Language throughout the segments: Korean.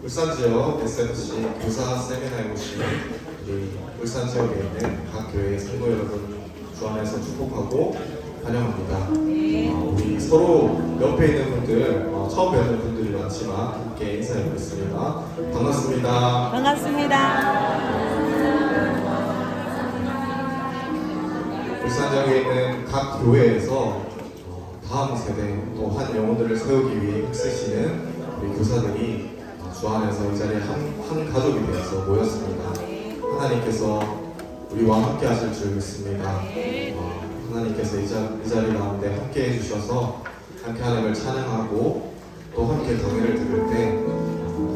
울산 지역 SFC 교사 세미나에 오신 우리 울산 지역에 있는 각 교회의 성도 여러분 주 안에서 축복하고 환영합니다. 우리 서로 옆에 있는 분들 처음 뵙는 분들이 많지만 함께 인사해 보겠습니다. 반갑습니다. 반갑습니다. 울산 지역에 있는 각 교회에서 다음 세대 또 한 영혼들을 세우기 위해 힘쓰시는 우리 교사들이 주 안에서 이 자리에 한 가족이 되어서 모였습니다. 하나님께서 우리와 함께 하실 줄 믿습니다. 하나님께서 이 자리 가운데 함께 해주셔서 함께 하나님을 찬양하고 또 함께 강의를 들을 때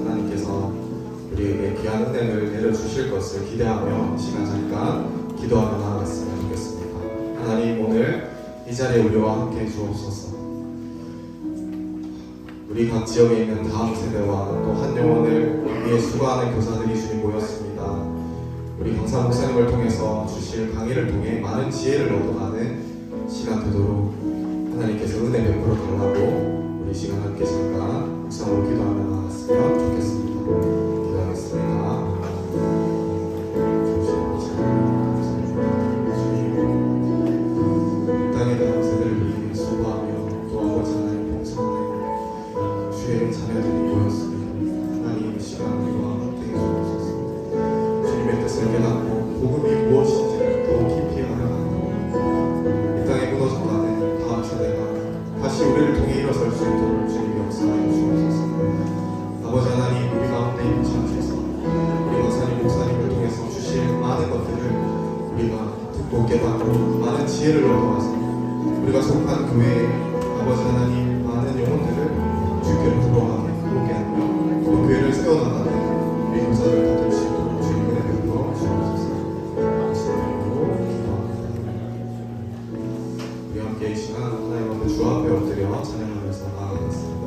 하나님께서 우리에게 귀한 은혜를 내려주실 것을 기대하며 시간 잠깐 기도하며 나아갔으면 좋겠습니다. 하나님, 오늘 이 자리에 우리와 함께 해주옵소서. 우리 각 지역에 있는 다음 세대와 또 한 영혼을 위해 수고하는 교사들이 주님 모였습니다. 우리 강사 목사님을 통해서 주실 강의를 통해 많은 지혜를 얻어가는 시간 되도록 하나님께서 은혜 베풀어 달라고 우리 시간 함께 잠깐 묵상으로 기도하며 나갔으면 좋겠습니다. 기도하겠습니다. 땅의 다음 세대를 위해 수고하며 또 아버지 하나님 봉사하는 주의 자녀들이 모였습니다. 하나님, 이 시간 우리와 함께 해주옵소서. 주님의 뜻을 깨닫고 복음이 무엇인지를 더 깊이 알아가고 이 땅에 무너져가는 다음 세대가 다시 우리를 통해 일어설 수 있도록 주님이 역사하여 주옵소서. 아버지 하나님, 우리 가운데 임하셔서 우리 강사님 목사님을 통해서 주실 많은 것들을 우리가 듣고 깨닫고 많은 지혜를 얻어와서 우리가 속한 교회에 아버지 하나님 많은 영혼들을 주께로 들어오게 하며 또 교회를 세워나가는 우리 교사를 받을 수 있도록 주님의 은혜로 주옵소서. 말씀으로 기도합니다. 우리 함께 이 시간 하나님 앞에 주 앞에 엎드려 찬양하면서 나아가겠습니다.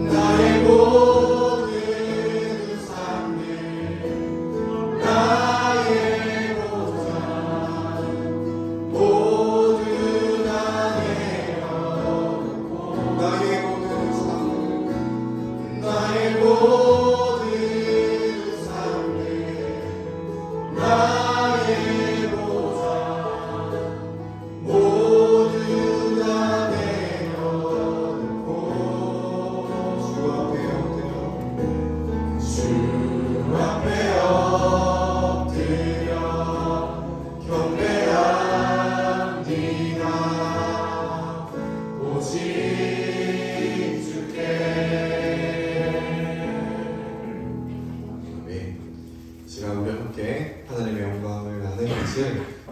나의 모든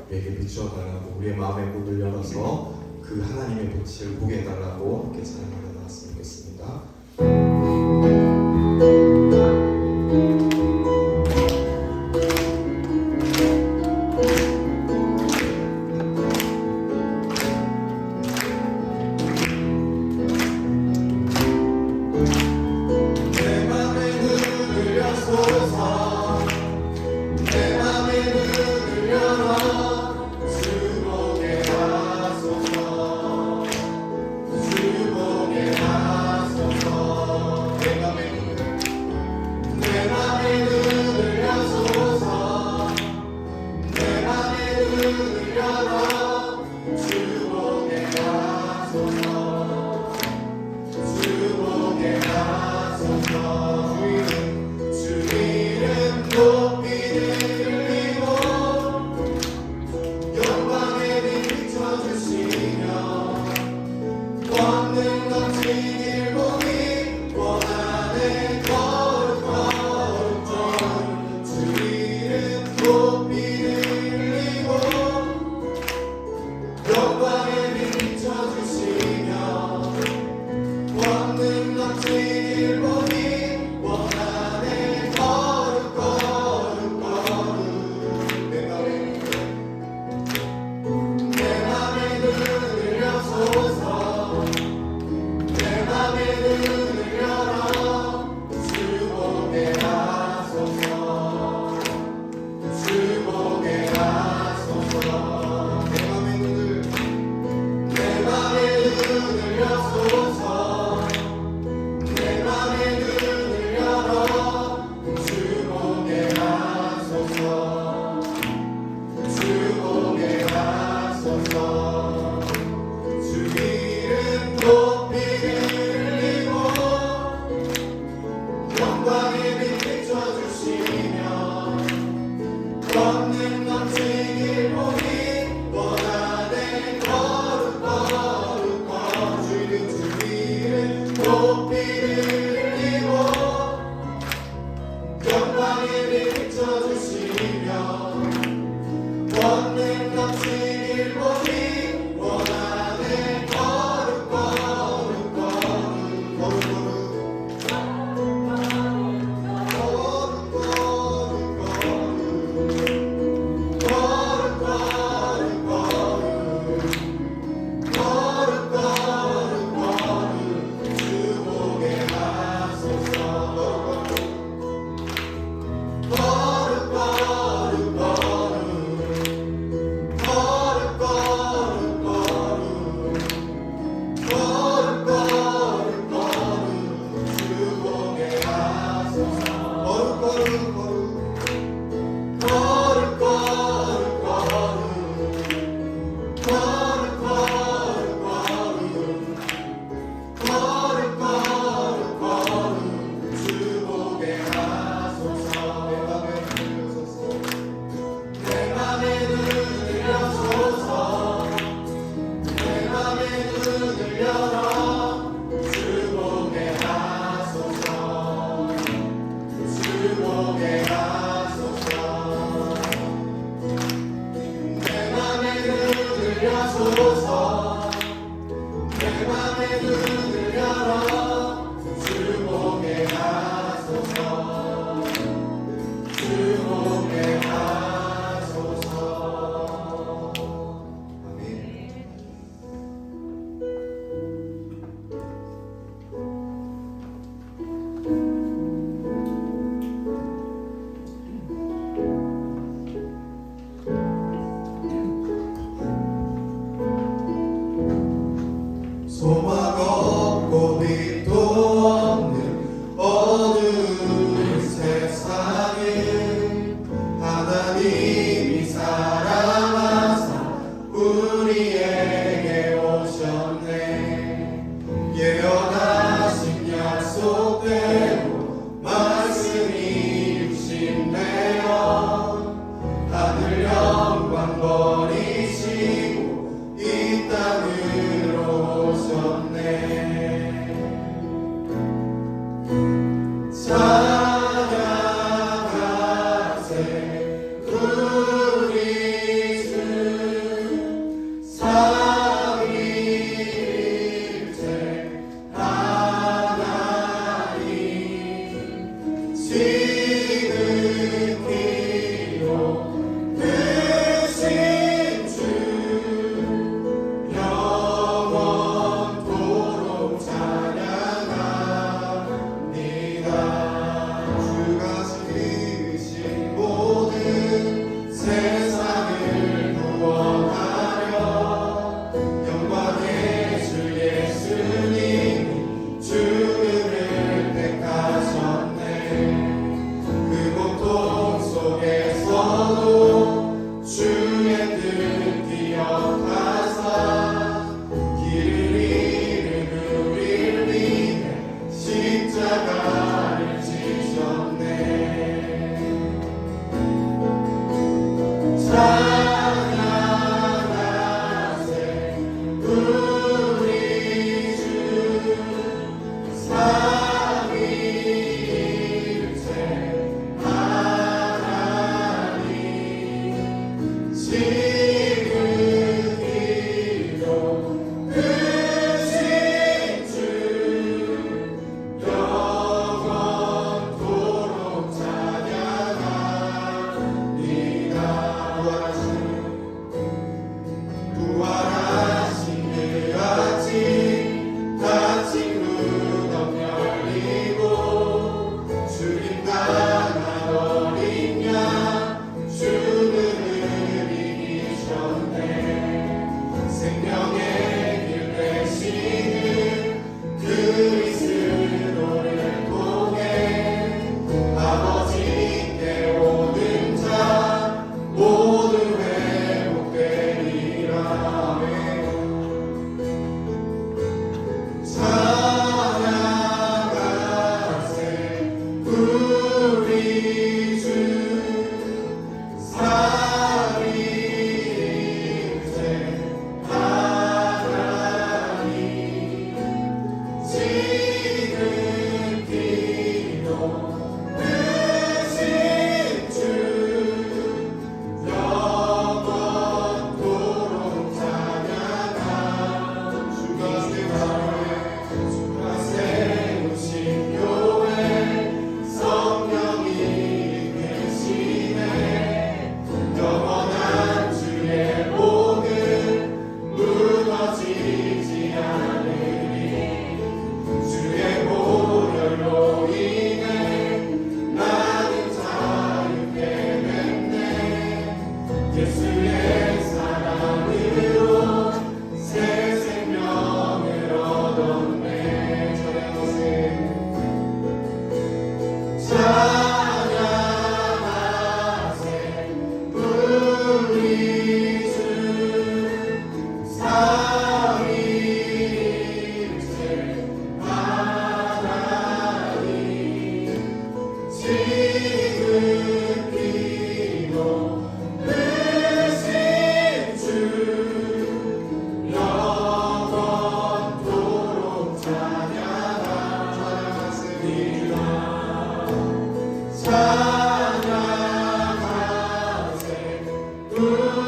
우리에게 비추어달라고 우리의 마음의 문을 열어서 그 하나님의 빛을 보게 해달라고 함께 찬양하며 나왔으면 좋겠습니다. 내 맘의 눈을 여소서 내 맘의 눈을 열어 주목해 하소서 주목해 하소서 내 맘의 눈을 여소서 내 맘의 눈을 열어 주목해 하소서 주목해 하소서 주 이름 높이 들리고 영광의 빛 비춰주시며 권능 넘친 길 보기 원하네 거룩 거룩 거룩 주 이름 높이 들리고 영광의 빛 비춰주시며 권능 넘친 길 보기 원하네 거룩 거룩 거룩 내 맘의 눈을 여소서 내 맘의 눈을 열어 주목해 하소서 주목해 하소서 내 맘의 눈을 여소서 내 맘의 눈을 열어 주목해 하소서 주목해 하소서 주 이름 높이 들리고 영광의 빛 비춰주시며 권능 넘친 길 보기 원하네 거룩 거룩 거룩 주 이름 높이 들리고 영광의 빛 비춰주시며 권능 넘친 길 보기 원하네 거룩 거룩 거룩 거룩 거룩 거룩 거룩 거룩 거룩 거룩 거룩 주목해 하소서 거룩 거룩 거룩 거룩 거룩 거룩 거룩 거룩 주목해 하소서 거룩 거룩 거룩 거룩 거룩 거룩 거룩 거룩 거룩 거룩 주목해 하소서 내 맘의 눈을 여소서 내 맘의 눈을 열어 주목해 하소서 주목해 하소서 내 맘의 눈을 여소서 내 맘의 눈을 열어 주목해 하소서 주목해 하소서 아멘.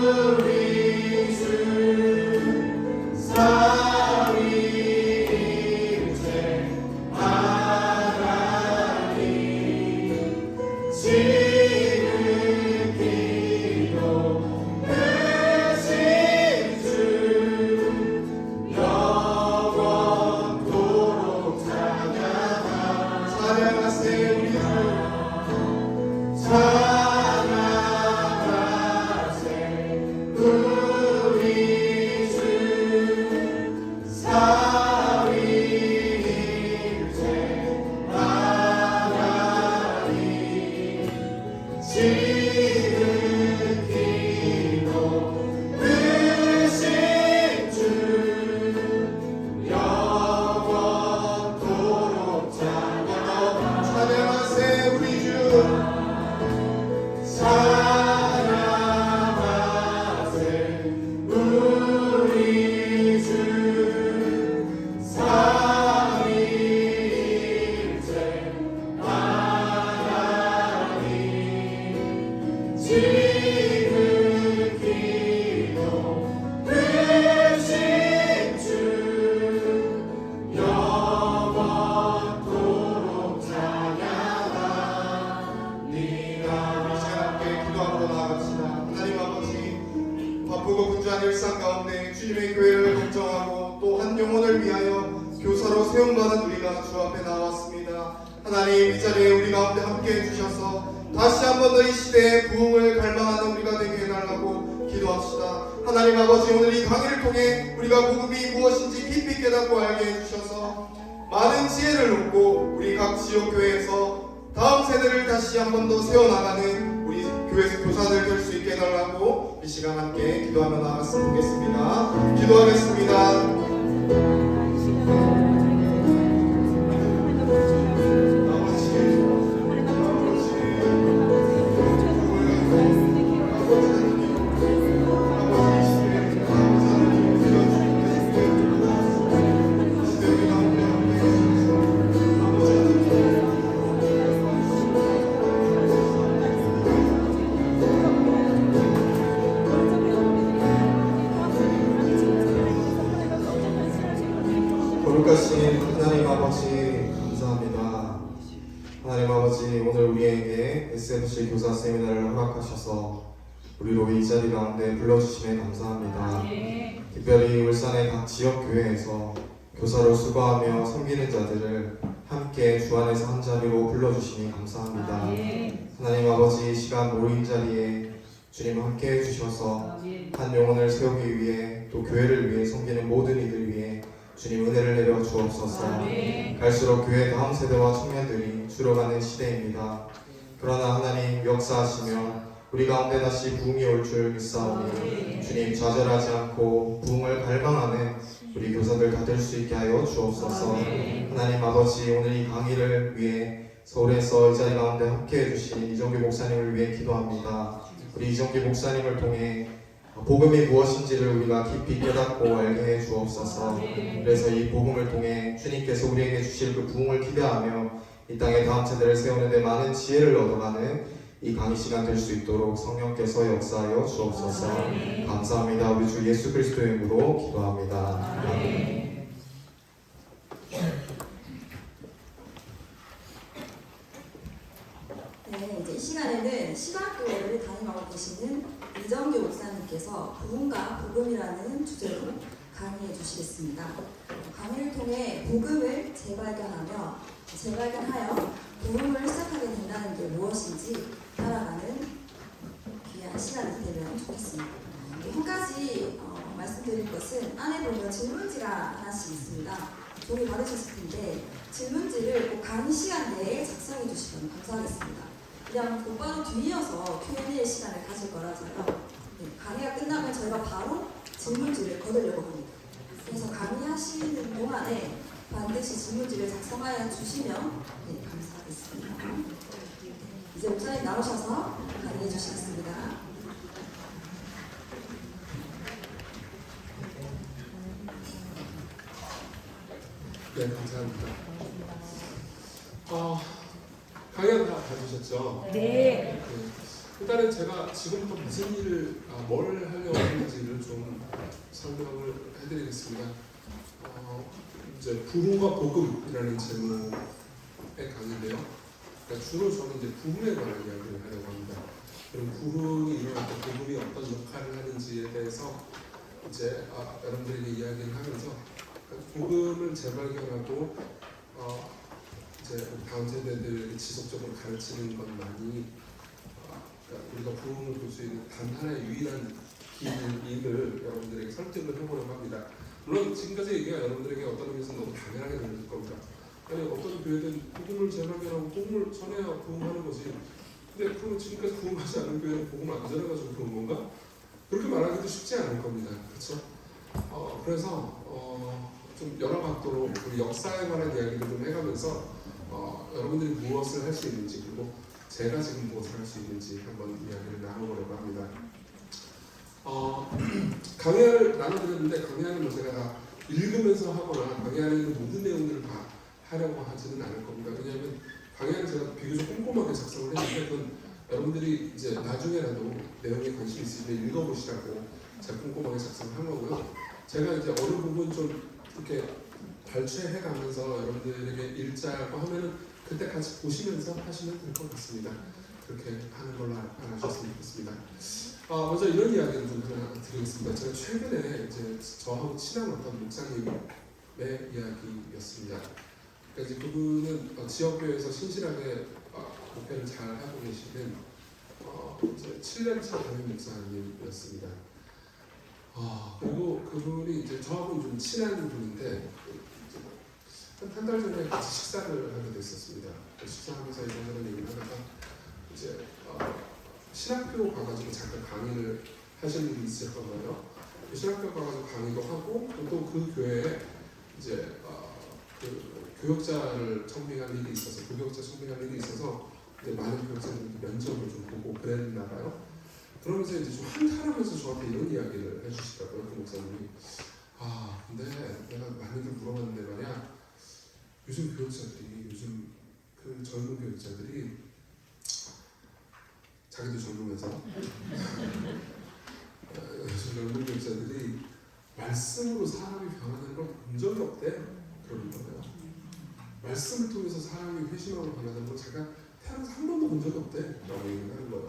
우리 주 삼위일체 하나님 지극히도 크신 주 영원토록 찬양하세 우리 주 찬양하세 우리 주 삼위일체 하나님 지극히도 크신 주 영원토록 찬양하세 우리 주 찬양하세 우리 주 삼위일체 하나님 지극히도 크신 주 영원토록 찬양하리라. 우리 시간 함께 기도하러 나아갑시다. 하나님 아버지, 바쁘고 분주한 일상 가운데 주님의 교회를 걱정하고 또 한 영혼을 위하여 교사로 세움받은 우리가 주 앞에 나왔습니다. 하나님, 이 자리에 우리 가운데 함께 해주셔서 다시 한 번 더 이 시대의 부흥을 갈망하는 우리가 되게 해달라고 기도합시다. 하나님 아버지, 오늘 이 강의를 통해 우리가 복음이 무엇인지 깊이 깨닫고 알게 해주셔서 많은 지혜를 얻고 우리 각 지역 교회에서 다음 세대를 다시 한 번 더 세워나가는 우리 교회 교사들 될 수 있게 해달라고 이 시간 함께 기도하며 나갔으면 좋겠습니다. 기도하겠습니다. 거룩하신 하나님 아버지, 감사합니다. 하나님 아버지, 오늘 우리에게 SFC 교사 세미나를 허락하셔서 우리로 이 자리 가운데 불러주심에 감사합니다. 특별히 울산의 각 지역 교회에서 교사로 수고하며 섬기는 자들을 함께 주 안에서 한 자리로 불러주시니 감사합니다. 하나님 아버지, 이 시간 모인 자리에 주님 함께 해주셔서 한 영혼을 세우기 위해 또 교회를 위해 섬기는 모든 이들 위해 주님 은혜를 내려 주옵소서. 갈수록 교회 다음 세대와 청년들이 줄어가는 시대입니다. 그러나 하나님 역사하시며 우리 가운데 다시 부흥이 올 줄 믿사오니 주님 좌절하지 않고 부흥을 갈망하는 우리 교사들 다 될 수 있게 하여 주옵소서. 하나님 아버지, 오늘 이 강의를 위해 서울에서 이 자리 가운데 함께 해주신 이정규 목사님을 위해 기도합니다. 우리 이정규 목사님을 통해 복음이 무엇인지를 우리가 깊이 깨닫고 알게 해 주옵소서. 그래서 이 복음을 통해 주님께서 우리에게 주실 그 부흥을 기대하며 이 땅에 다음 세대를 세우는 데 많은 지혜를 얻어가는 이 강의 시간 될 수 있도록 성령께서 역사하여 주옵소서. 감사합니다. 우리 주 예수 그리스도의 이름으로 기도합니다. 아멘. 네, 이제 이 시간에는 신학교를 담임하고 계시는 이정규 목사님께서 부흥과 복음이라는 주제로 강의해 주시겠습니다. 강의를 통해 복음을 재발견하여 복음을 시작하게 된다는 게 무엇인지 따라가는 귀한 시간이 되면 좋겠습니다. 한 가지 말씀드릴 것은 안에 보면 질문지가 하나씩 있습니다. 종이 받으셨을 텐데 질문지를 꼭 강의 시간 내에 작성해 주시면 감사하겠습니다. 그냥 곧바로 뒤이어서 Q&A 시간을 가질 거라서요. 네, 강의가 끝나면 저희가 바로 질문지를 거두려고 합니다. 그래서 강의하시는 동안에 반드시 질문지를 작성하여 주시면 네, 감사하겠습니다. 네, 이제 목사님 나오셔서 강의해 주시겠습니다. 네, 감사합니다. 강연 다 봐주셨죠? 네. 일단은 제가 지금부터 무슨 일을, 뭘 하려고 하는지를 좀 설명을 해드리겠습니다. 이제 부흥과 복음이라는 제목의 강의인데요. 그러니까 주로 저는 이제 부흥에 관한 이야기를 하려고 합니다. 그럼 부흥이 일어날 때 복음이 어떤 역할을 하는지에 대해서 이제 여러분들에게 이야기를 하면서 복음을 재발견하고 이제 다음 세대들에게 지속적으로 가르치는 것만이 그러니까 우리가 부흥을 볼 수 있는 단 하나의 유일한 길임을 여러분들에게 설득을 해보려고 합니다. 물론 지금까지 얘기가 여러분들에게 어떤 의미에서 너무 당연하게 들릴 겁니다. 아니 어떤 교회든 복음을 재발견하고 복음을 전해야 부흥하는 거지. 근데 그럼 지금까지 부흥하지 않은 교회는 복음을 안 전해가지고 그런 건가? 그렇게 말하기도 쉽지 않을 겁니다. 그렇죠? 그래서 좀 여러 각도로 우리 역사에 관한 이야기를 좀 해가면서 여러분들이 무엇을 할 수 있는지 그리고 제가 지금 무엇을 할 수 있는지 한번 이야기를 나눠보려고 합니다. 강의를 나눠드렸는데 강의하는 뭐 제가 다 읽으면서 하거나 강의 안에 있는 모든 내용들을 다 하려고 하지는 않을 겁니다. 왜냐하면 강의는 제가 비교적 꼼꼼하게 작성을 했는데 그건 여러분들이 이제 나중에라도 내용에 관심 있으시면 읽어보시라고 제가 꼼꼼하게 작성을 한 거고요. 제가 이제 어느 부분 좀 이렇게 발췌해 가면서 여러분들에게 읽자고 하면은 그때 같이 보시면서 하시면 될 것 같습니다. 그렇게 하는 걸로 알아주셨으면 좋겠습니다. 먼저 이런 이야기를 좀 하나 드리겠습니다. 제가 최근에 이제 저하고 친한 어떤 목사님의 이야기였습니다. 그러니까 이제 그분은 지역교회에서 신실하게 목회를 잘 하고 계시는 이제 7년차 담임 목사님이었습니다. 그리고 그분이 이제 저하고 좀 친한 분인데 한 달 전에 같이 식사를 하게 됐었습니다. 식사하면서 이런저런 얘기를 하다가 이제 신학교 가가지고 잠깐 강의를 하시는 분이 있을 거예요. 신학교 가가지고 강의도 하고 또 그 교회에 이제 그 교역자를 청빙할 일이 있어서 교역자 청빙할 일이 있어서 이제 많은 교역자들한테 면접을 좀 보고 그랬나 봐요. 그러면서 이제 좀 한탄하면서 저한테 이런 이야기를 해주시더라고요. 그 목사님이 근데 내가 많은 걸 물어봤는데 말이야 요즘 교역자들이 요즘 그 젊은 교역자들이 자기도 젊으면서 요즘 젊은 교역자들이 말씀으로 사람이 변하는 걸 본 적이 없대. 그러는 거예요. 말씀을 통해서 사람이 회심하고 변하는 걸 제가 태어나서 한 번도 본 적이 없대 라고 얘기를 하는 거예요.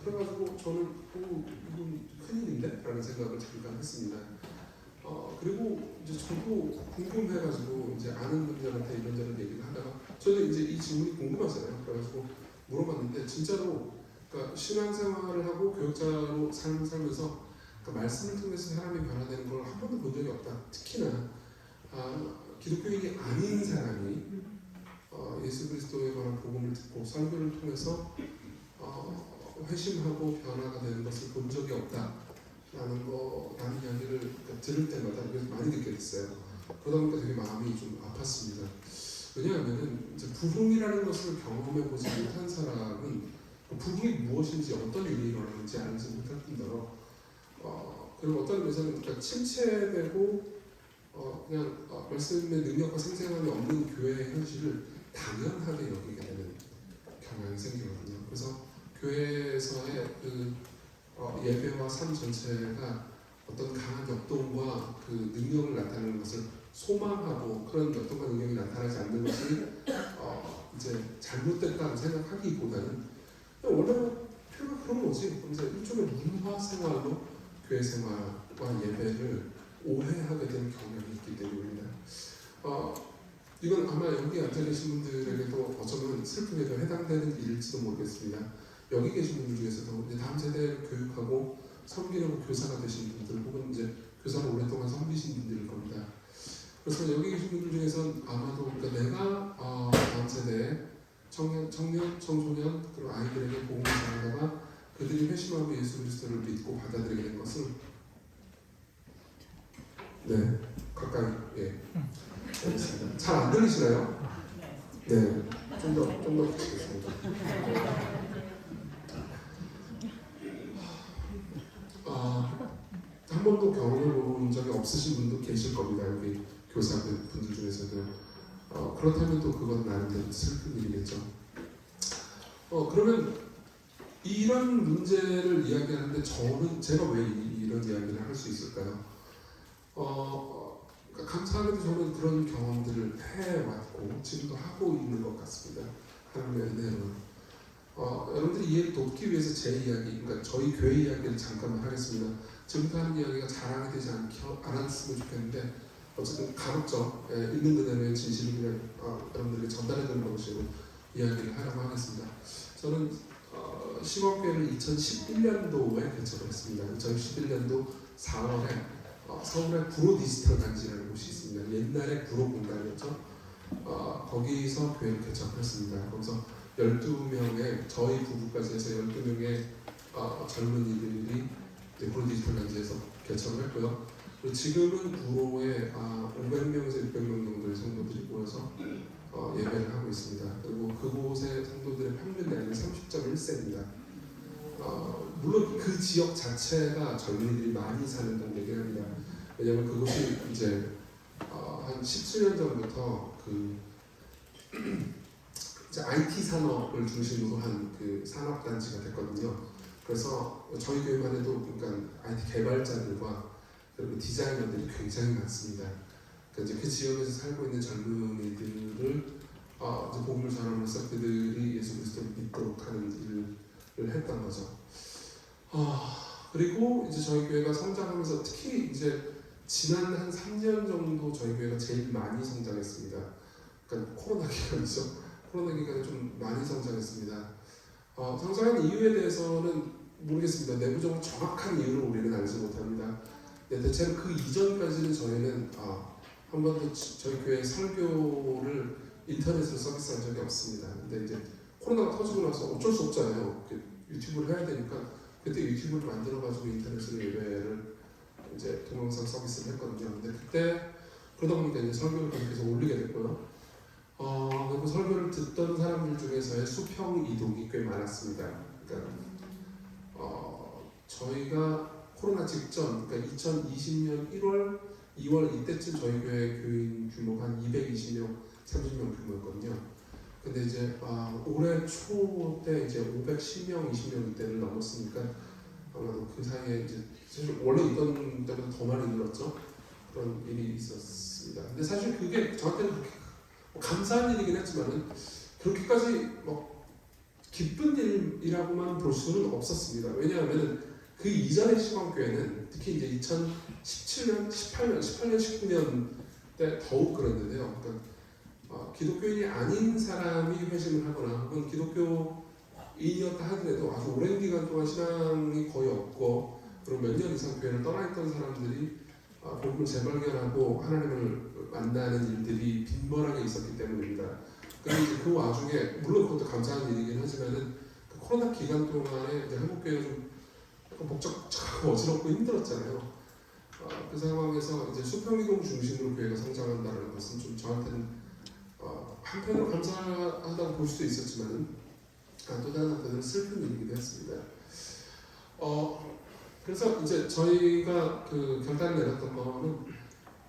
그래가지고 저는 이건 큰일인데? 라는 생각을 잠깐 했습니다. 그리고 이제 저도 궁금해가지고 이제 아는 분들한테 이런저런 얘기를 하다가 저는 이제 이 질문이 궁금하잖아요. 그래가지고 물어봤는데 진짜로 그러니까 신앙생활을 하고 교역자로 삶을 살면서 그러니까 말씀을 통해서 사람이 변화되는 걸 한 번도 본 적이 없다. 특히나 기독교인이 아닌 사람이 예수 그리스도에 관한 복음을 듣고 설교를 통해서 회심하고 변화가 되는 것을 본 적이 없다라는 이야기를 들을 때마다 많이 듣게 됐어요. 그러다 보니까 되게 마음이 좀 아팠습니다. 왜냐하면 이제 부흥이라는 것을 경험해 보지 못한 사람은 부흥이 무엇인지 어떤 일이 일어나는지 알지 못할 뿐더러 그리고 어떤 의미에서는 그러니까 침체되고 그냥 말씀의 능력과 생생함이 없는 교회의 현실을 당연하게 여기게 되는 경향이 생기거든요. 그래서 교회에서의 그 예배와 삶 전체가 어떤 강한 역동과 그 능력을 나타내는 것을 소망하고 그런 역동과 능력이 나타나지 않는 것이 이제 잘못됐다고 생각하기보다는 원래 교회가 그런 거지. 그래서 일종의 문화 생활로 교회 생활과 예배를 오해하게 되는 경향이 있기 때문입니다. 이건 아마 여기 앉아 계신 분들에게도 어쩌면 슬프게도 해당되는 일일지도 모르겠습니다. 여기 계신 분들 중에서도 이제 다음 세대를 교육하고 섬기려고 교사가 되신 분들 혹은 이제 교사를 오랫동안 섬기신 분들일 겁니다. 그래서 여기 계신 분들 중에서는 아마도 그러니까 내가 다음 세대의 청년, 청소년 그리고 아이들에게 복음을 전하다가 그들이 회심하고 예수 그리스도를 믿고 받아들이게 된 것을 네 가까이 알겠습니다. 잘 안 들리시나요? 네, 좀 더 부탁드리겠습니다. 한 번도 경험해 본 적이 없으신 분도 계실 겁니다. 여기 교사분들 중에서도 그렇다면 또 그건 나름대로 슬픈 일이겠죠. 그러면 이런 문제를 이야기하는데 저는 제가 왜 이런 이야기를 할 수 있을까요? 그러니까 감사하게도 저는 그런 경험들을 해왔고 지금도 하고 있는 것 같습니다. 하나님의 은혜로는. 여러분들이 이해를 돕기 위해서 제 이야기, 그러니까 저희 교회 이야기를 잠깐만 하겠습니다. 지금부터 하는 이야기가 자랑이 되지 않았으면 좋겠는데 어쨌든 가급적 있는 그대로의 진실을 그냥 여러분들에게 전달해드리는 방식으로 이야기를 하려고 하겠습니다. 저는 심업교회를 2011년도에 개척을 했습니다. 2011년도 4월에 서울의 구로 디지털 단지라는 곳이 있습니다. 옛날에 구로 공단이었죠. 거기서 교회를 개척을 했습니다. 거기서 12명의 저희 부부까지 해서 12명의 젊은이들이 구로 디지털 단지에서 개척을 했고요. 그리고 지금은 구로에 500명에서 600명 정도의 성도들이 모여서 예배를 하고 있습니다. 그리고 그곳의 성도들의 평균 나이는 30.1세입니다. 물론 그 지역 자체가 젊은이들이 많이 사는 동네이긴 합니다. 왜냐하면 그곳이 이제 한 17년 전부터 그 이제 IT 산업을 중심으로 한 그 산업 단지가 됐거든요. 그래서 저희 교회만 해도 그러니까 IT 개발자들과 그리고 디자이너들이 굉장히 많습니다. 그러니까 이제 그 지역에서 살고 있는 젊은이들을 이제 복음을 전함으로써 그들이 예수 그리스도를 믿도록 하는 일을 했던 거죠. 그리고 이제 저희 교회가 성장하면서 특히 이제 지난 한 3년 정도 저희 교회가 제일 많이 성장했습니다. 그러니까 코로나 기간이죠. 코로나 기간에 좀 많이 성장했습니다. 성장한 이유에 대해서는 모르겠습니다. 내부적으로 정확한 이유를 우리는 알지 못합니다. 대체로 그 이전까지는 저희는 한 번도 저희 교회 설교를 인터넷으로 서비스한 적이 없습니다. 근데 이제 코로나가 터지고 나서 어쩔 수 없잖아요. 유튜브를 해야 되니까 그때 유튜브를 만들어가지고 인터넷으로 예배를 이제 동영상 서비스를 했거든요. 근데 그때 그러다 보니까 이제 설교를 계속 올리게 됐고요. 그리고 설교를 듣던 사람들 중에서의 수평 이동이 꽤 많았습니다. 그러니까 저희가 코로나 직전, 그러니까 2020년 1월, 2월 이때쯤 저희 교회 교인 규모가 한 220명, 30명 규모였거든요. 근데 이제 올해 초 때 이제 510명, 20명 이때를 넘었으니까 아마도 그 사이에 이제 사실 원래 있던 때보다 더 많이 늘었죠. 그런 일이 있었습니다. 근데 사실 그게 저한테는 그렇게 감사한 일이긴 했지만은 그렇게까지 기쁜 일이라고만 볼 수는 없었습니다. 왜냐하면 그 이전의 시방교회는 특히 이제 2017년, 18년, 19년 때 더욱 그랬는데요. 그러니까 기독교인이 아닌 사람이 회심을 하거나 혹은 기독교인이었다 하더라도 아주 오랜 기간 동안 신앙이 거의 없고 그리고 몇 년 이상 교회를 떠나 있던 사람들이 복음을 재발견하고 하나님을 만나는 일들이 빈번하게 있었기 때문입니다. 그런데 이제 그 와중에 물론 그것도 감사한 일이긴 하지만은 그 코로나 기간 동안에 이제 한국 교회가 좀 약간 복잡하고 어지럽고 힘들었잖아요. 그 상황에서 이제 수평이동 중심으로 교회가 성장한다는 것은 좀 저한테는 한편으로 감사하다고 볼 수도 있었지만은 또 다른 한편으로 슬픈 일이기도 했습니다. 그래서 이제 저희가 그 결단을 내렸던 거는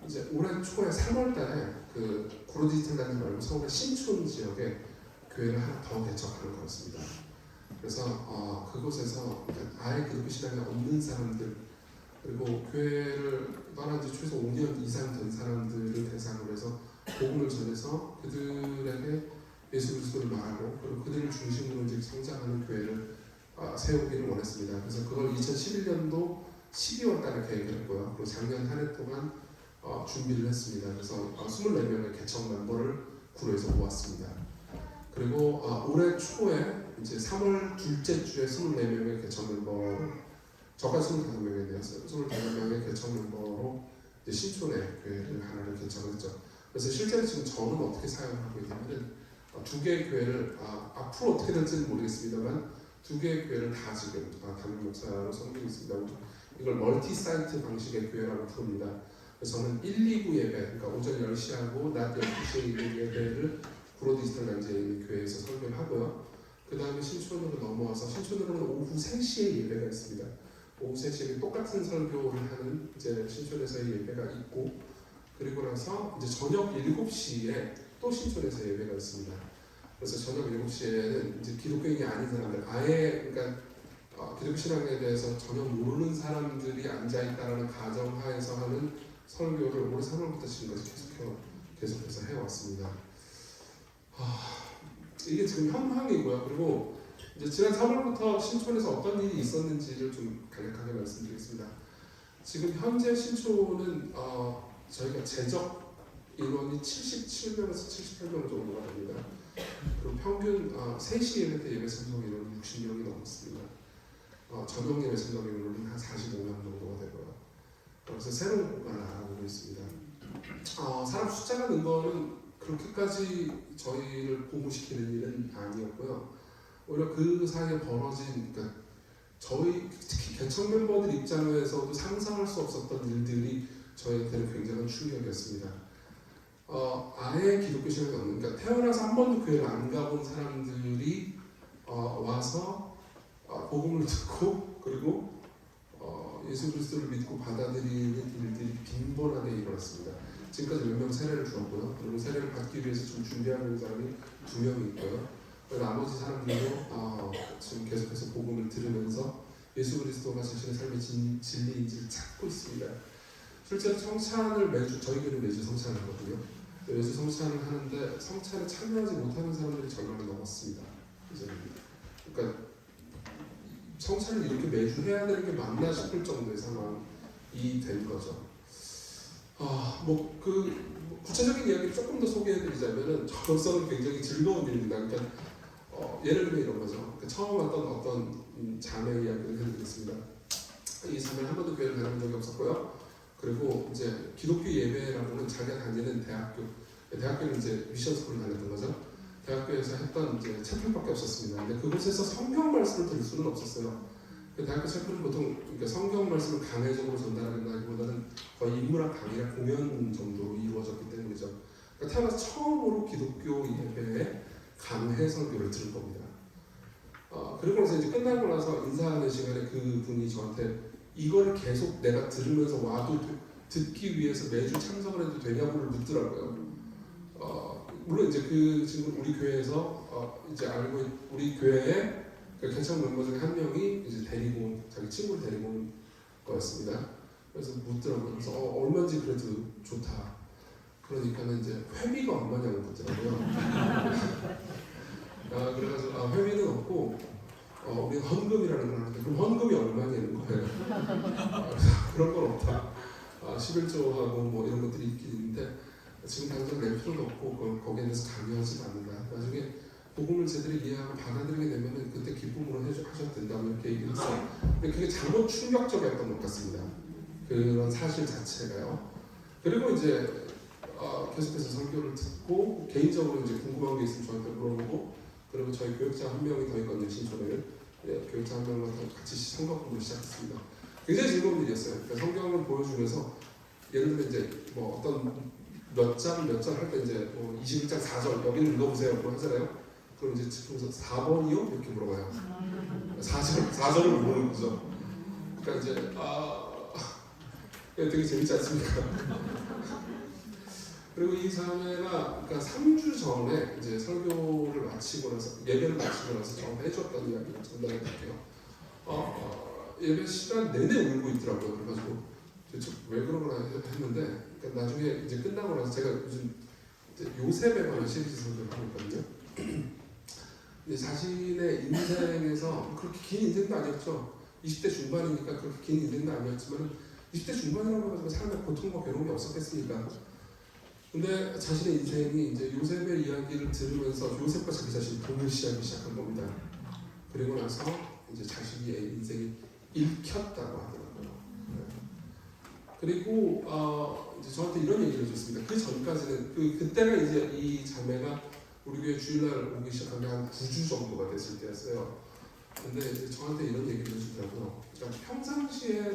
이제 올해 초에 3월달에 그 구로 디지털 단지 말고 서울의 신촌 지역에 교회를 하나 더 개척하는 거였습니다. 그래서 그곳에서 아예 기독교 신앙이 없는 사람들 그리고 교회를 떠난 지 최소 5년 이상 된 사람들을 대상으로 해서 복음을 전해서 그들에게 예수 그리스도를 말하고 그리고 그들을 중심으로 이제 성장하는 교회를 세우기를 원했습니다. 그래서 그걸 2011년도 12월 달에 계획을 했고요. 그리고 작년 한 해 동안 준비를 했습니다. 그래서 24명의 개척 멤버를 구로에서 모았습니다. 그리고 올해 초에 이제 3월 둘째 주에 24명의 개척 멤버로 저까지 25명인데요. 25명의 개척 멤버로 이제 신촌에 교회를 하나를 개척을 했죠. 그래서 실제로 지금 저는 어떻게 사용하고 있냐면은 두 개의 교회를 앞으로 어떻게 될지는 모르겠습니다만 두 개의 교회를 다 지금 담임 목사로 섬기고 있습니다. 이걸 멀티 사이트 방식의 교회라고 부릅니다. 그래서 저는 1, 2부 예배, 그러니까 오전 10시하고 낮 12시에 있는 예배를 구로 디지털 단지에 있는 교회에서 설교를 하고요. 그 다음에 신촌으로 넘어와서 신촌으로는 오후 3시에 예배가 있습니다. 오후 3시에 똑같은 설교를 하는 이제 신촌에서의 예배가 있고 그리고 나서 이제 저녁 7시에 또 신촌에서 예배가 있습니다. 그래서 저녁 7시에는 이제 기독교인이 아닌 사람들, 아예 그러니까 기독교 신앙에 대해서 전혀 모르는 사람들이 앉아 있다라는 가정하에서 하는 설교를 올해 3월부터 지금까지 계속해서 해왔습니다. 이게 지금 현황이고요. 그리고 이제 지난 3월부터 신촌에서 어떤 일이 있었는지를 좀 간략하게 말씀드리겠습니다. 지금 현재 신촌은 저희가 재적 인원이 77명에서 78명 정도가 됩니다. 그리고 평균 3시 예배 때 예배 참석 인원이 60명이 넘었습니다. 저녁 예배 참석 인원은 한 45명 정도가 되고요. 그래서 새로운 공간을 알아보고 있습니다. 사람 숫자가 는 거는 그렇게까지 저희를 보고시키는 일은 아니었고요. 오히려 그 사이에 벌어진, 그러니까 저희 특히 개척 멤버들 입장에서도 상상할 수 없었던 일들이 저희한테는 굉장한 충격이었습니다. 아예 기독교 신앙이 없는, 그러니까 태어나서 한 번도 교회를 안 가본 사람들이 와서 복음을 듣고 그리고 예수 그리스도를 믿고 받아들이는 일들이 빈번하게 일어났습니다. 지금까지 몇 명 세례를 주었고요. 그리고 세례를 받기 위해서 좀 준비하는 사람이 2명이 있고요. 나머지 사람들도 지금 계속해서 복음을 들으면서 예수 그리스도가 자신의 삶의 진리인지를 찾고 있습니다. 실제로 성찬을 저희 교회는 매주 성찬을 하거든요. 매주 성찬을 하는데 성찬에 참여하지 못하는 사람들이 절반을 넘었습니다. 이제는. 그러니까 성찬을 이렇게 매주 해야 되는 게 맞나 싶을 정도의 상황이 된 거죠. 구체적인 이야기를 조금 더 소개해드리자면은 저로서는 굉장히 즐거운 일입니다. 그러니까 예를 들면 이런 거죠. 그러니까 처음 왔던 어떤 자매 이야기를 해드리겠습니다. 이 자매는 한 번도 교회를 다닌 적이 없었고요. 그리고 이제 기독교 예배라고는 자기가 다니는 대학교는 이제 미션 스쿨을 다녔던 거죠. 대학교에서 했던 이제 채플밖에 없었습니다. 근데 그곳에서 성경 말씀을 들을 수는 없었어요. 대학교 채플은 보통 그러니까 성경 말씀을 강해적으로 전달하기보다는 거의 인문학 강의나 공연 정도로 이루어졌기 때문이죠. 그러니까 태어나서 처음으로 기독교 예배에 강해 설교를 들은 겁니다. 그리고 나서 이제 끝나고 나서 인사하는 시간에 그 분이 저한테 이걸 계속 내가 들으면서 와도 듣기 위해서 매주 참석을 해도 되냐고를 묻더라고요. 물론 이제 그 친구는 우리 교회에서 이제 우리 교회에 그 개척 멤버 중에 한 명이 이제 자기 친구를 데리고 온 거였습니다. 그래서 묻더라고요. 그래서 얼마인지 그래도 좋다. 그러니까는 이제 회비가 얼마냐고 묻더라고요. 그래가지고 회비는 없고 우리는 헌금이라는 걸 하는데 그럼 헌금이 얼마냐는 거예요. 그런 건 없다. 11조하고 뭐 이런 것들이 있긴 있는데 지금 당장 낼 필요도 없고 거기에 대해서 강요하지 않는다. 나중에 복음을 제대로 이해하고 받아들이게 되면은 그때 기쁨으로 하셔도 된다고 이렇게 얘기를 했어요. 근데 그게 잘못 충격적이었던 것 같습니다. 그런 사실 자체가요. 그리고 이제 계속해서 설교를 듣고 개인적으로 이제 궁금한 게 있으면 저한테 물어보고 그리고 저희 교육자 한 명이 더 있거든요. 신촌에는 교육자 한 명과 같이 성경 공부를 시작했습니다. 굉장히 즐거운 일이었어요. 그러니까 성경을 보여주면서 예를 들면 이제 뭐 어떤 몇 장 할 때 이제 21장 4절 여기는 읽어보세요. 그거 하잖아요. 그럼 이제 지금서 4번이요? 이렇게 물어봐요. 4절을 모르는 거죠. 그러니까 이제 되게 재밌지 않습니까? 그리고 이 자매가 그러니까 3주 전에 이제 설교를 마치고 나서 예배를 마치고 나서 저한테 해줬던 이야기를 전달해 드릴게요. 예배 시간 내내 울고 있더라고요. 그래가지고 대체 왜 그런 걸 했는데 그러니까 나중에 이제 끝나고 나서 제가 요즘 요셉에 관한 시리즈 설교를 하고 있거든요. 근데 자신의 인생에서 그렇게 긴 인생도 아니었죠. 20대 중반이니까 그렇게 긴 인생도 아니었지만 20대 중반이라고 해가지고 삶에 고통과 괴로움이 없었겠습니까? 근데 자신의 인생이 이제 요셉의 이야기를 들으면서 요셉과 자기 자신이 돈을 시작하기 시작한 겁니다. 그리고 나서 이제 자신의 인생이 읽혔다고 하더라고요. 그리고 이제 저한테 이런 얘기를 해줬습니다. 그 전까지는 그때가 이제 이 자매가 우리 교회 주일날 오기 시작한 게 한 9주 정도가 됐을 때였어요. 근데 이제 저한테 이런 얘기를 해주더라고요. 그러니까 평상시에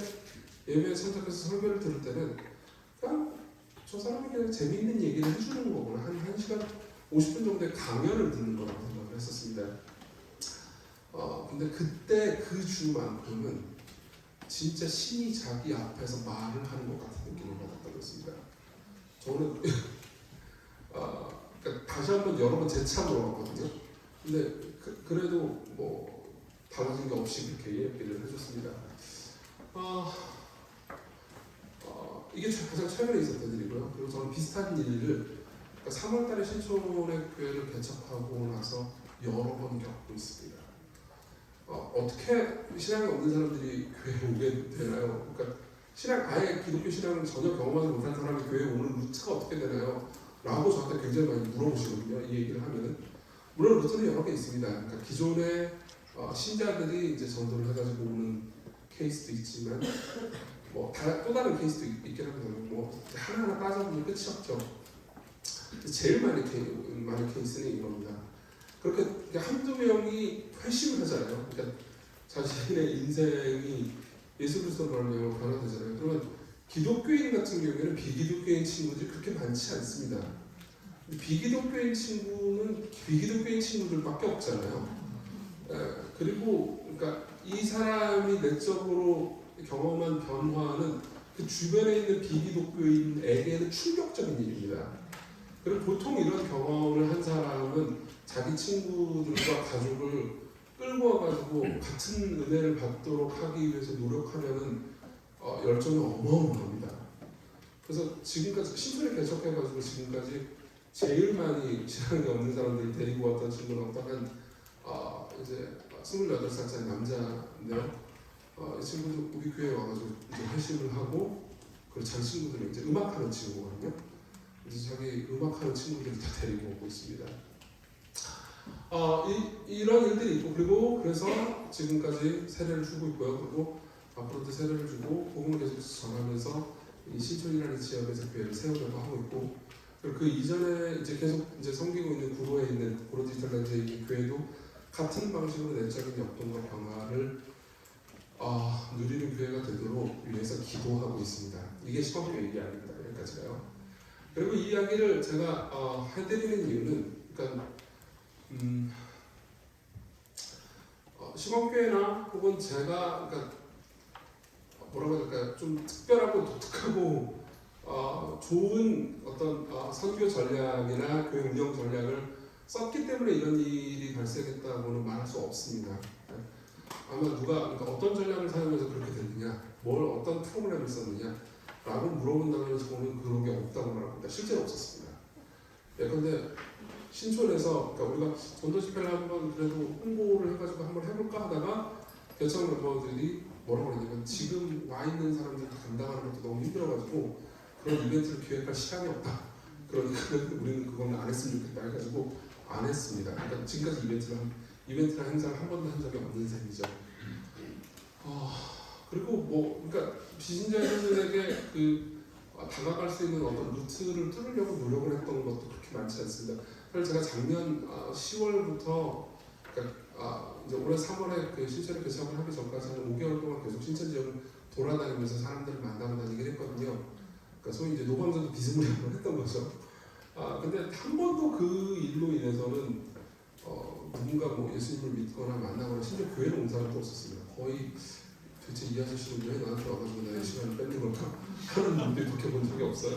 예배에 참석해서 설교를 들을 때는 그냥 저 사람이 그냥 재미있는 얘기를 해주는 거구나. 한 1시간 50분 정도의 강연을 듣는 거라고 생각을 했었습니다. 근데 그때 그 주만큼은 진짜 신이 자기 앞에서 말을 하는 것 같은 느낌을 받았다고 했습니다. 저는 그러니까 다시 한번 여러 번 재차 물어봤거든요. 근데 그래도 뭐 달라진 게 없이 그렇게 얘기를 해줬습니다. 이게 가장 최근에 있었던 일이고요. 그리고 저는 비슷한 일을 그러니까 3월달에 신촌의 교회를 개척하고 나서 여러 번 겪고 있습니다. 어떻게 신앙이 없는 사람들이 교회에 오게 되나요? 그러니까 아예 기독교 신앙을 전혀 경험하지 못한 사람이 교회에 오는 루트가 어떻게 되나요? 라고 저한테 굉장히 많이 물어보시거든요. 이 얘기를 하면은. 물론 루트는 여러 개 있습니다. 그러니까 기존의 신자들이 이제 전도를 해가지고 오는 케이스도 있지만 뭐 또 다른 케이스도 있긴 합니다. 뭐 하나하나 따져보면 끝이 없죠. 제일 많은 케이스는 이겁니다. 그렇게 한두 명이 회심을 하잖아요. 그러니까 자신의 인생이 예수 그리스도로 말미암아 변화되잖아요. 그러면 기독교인 같은 경우에는 비기독교인 친구들이 그렇게 많지 않습니다. 비기독교인 친구는 비기독교인 친구들밖에 없잖아요. 그리고 그러니까 이 사람이 내적으로 경험한 변화는 그 주변에 있는 비기독교인에게는 충격적인 일입니다. 그리고 보통 이런 경험을 한 사람은 자기 친구들과 가족을 끌고 와가지고 같은 은혜를 받도록 하기 위해서 노력하면은 열정이 어마어마합니다. 그래서 지금까지 신촌에 개척해가지고 지금까지 제일 많이 신앙이 없는 사람들을 데리고 왔던 친구는 어떤 이제 28살짜리 남자인데요. 이 친구도 우리 교회에 와가지고 이제 회심을 하고 그리고 자기 친구들이 이제 음악하는 친구거든요. 그래서 자기 음악하는 친구들을 다 데리고 오고 있습니다. 이런 일들이 있고 그래서 지금까지 세례를 주고 있고요. 그리고 앞으로도 세례를 주고 복음을 계속 전하면서 이 신촌이라는 지역에서 교회를 세우려고 하고 있고 그리고 그 이전에 이제 계속 이제 섬기고 있는 구로에 있는 구로 디지털랜드에 있는 교회도 같은 방식으로 내적인 역동과 변화를 누리는 교회가 되도록 위해서 기도하고 있습니다. 이게 시범교회 이야기입니다. 여기까지가요. 그리고 이 이야기를 제가 해드리는 이유는 그러니까 시범교회나 혹은 제가 그러니까 뭐라고 해야 될까요? 좀 특별하고 독특하고 좋은 어떤 선교 전략이나 교회 운영 전략을 썼기 때문에 이런 일이 발생했다고는 말할 수 없습니다. 아마 그러니까 어떤 전략을 사용해서 그렇게 됐느냐, 어떤 프로그램을 썼느냐라고 물어본다면 저는 그런 게 없다고 말합니다. 실제로 없었습니다. 예컨대 신촌에서 그러니까 우리가 전도 집회를 한번 그래도 홍보를 해가지고 한번 해볼까 하다가 개척 멤버들이 뭐라고 그러냐면 지금 와 있는 사람들 다 감당하는 것도 너무 힘들어가지고 그런 이벤트를 기획할 시간이 없다. 그러니까 우리는 그건 안 했으면 좋겠다 해가지고 안 했습니다. 그러니까 지금까지 이벤트나 행사를 한 번도 한 적이 없는 셈이죠. 그리고 뭐 그러니까 비신자들에게 다가갈 수 있는 어떤 루트를 뚫으려고 노력을 했던 것도 그렇게 많지 않습니다. 사실 제가 작년 10월부터 그러니까 이제 올해 3월에 그 신천을 개척을 하기 전까지 한 5개월 동안 계속 신천 지역을 돌아다니면서 사람들을 만나고 다니긴 했거든요. 그러니까 소위 이제 노방전도 비스무리하고 했던 거죠. 근데 한 번도 그 일로 인해서는 누군가 뭐 예수님을 믿거나 만나거나 심지어 교회로 온 사람도 없었습니다. 거의 도대체 이 아저씨는 왜 나한테 와가지고 나의 시간을 뺏는 걸까 하는 분들이 그렇게 본 적이 없어요.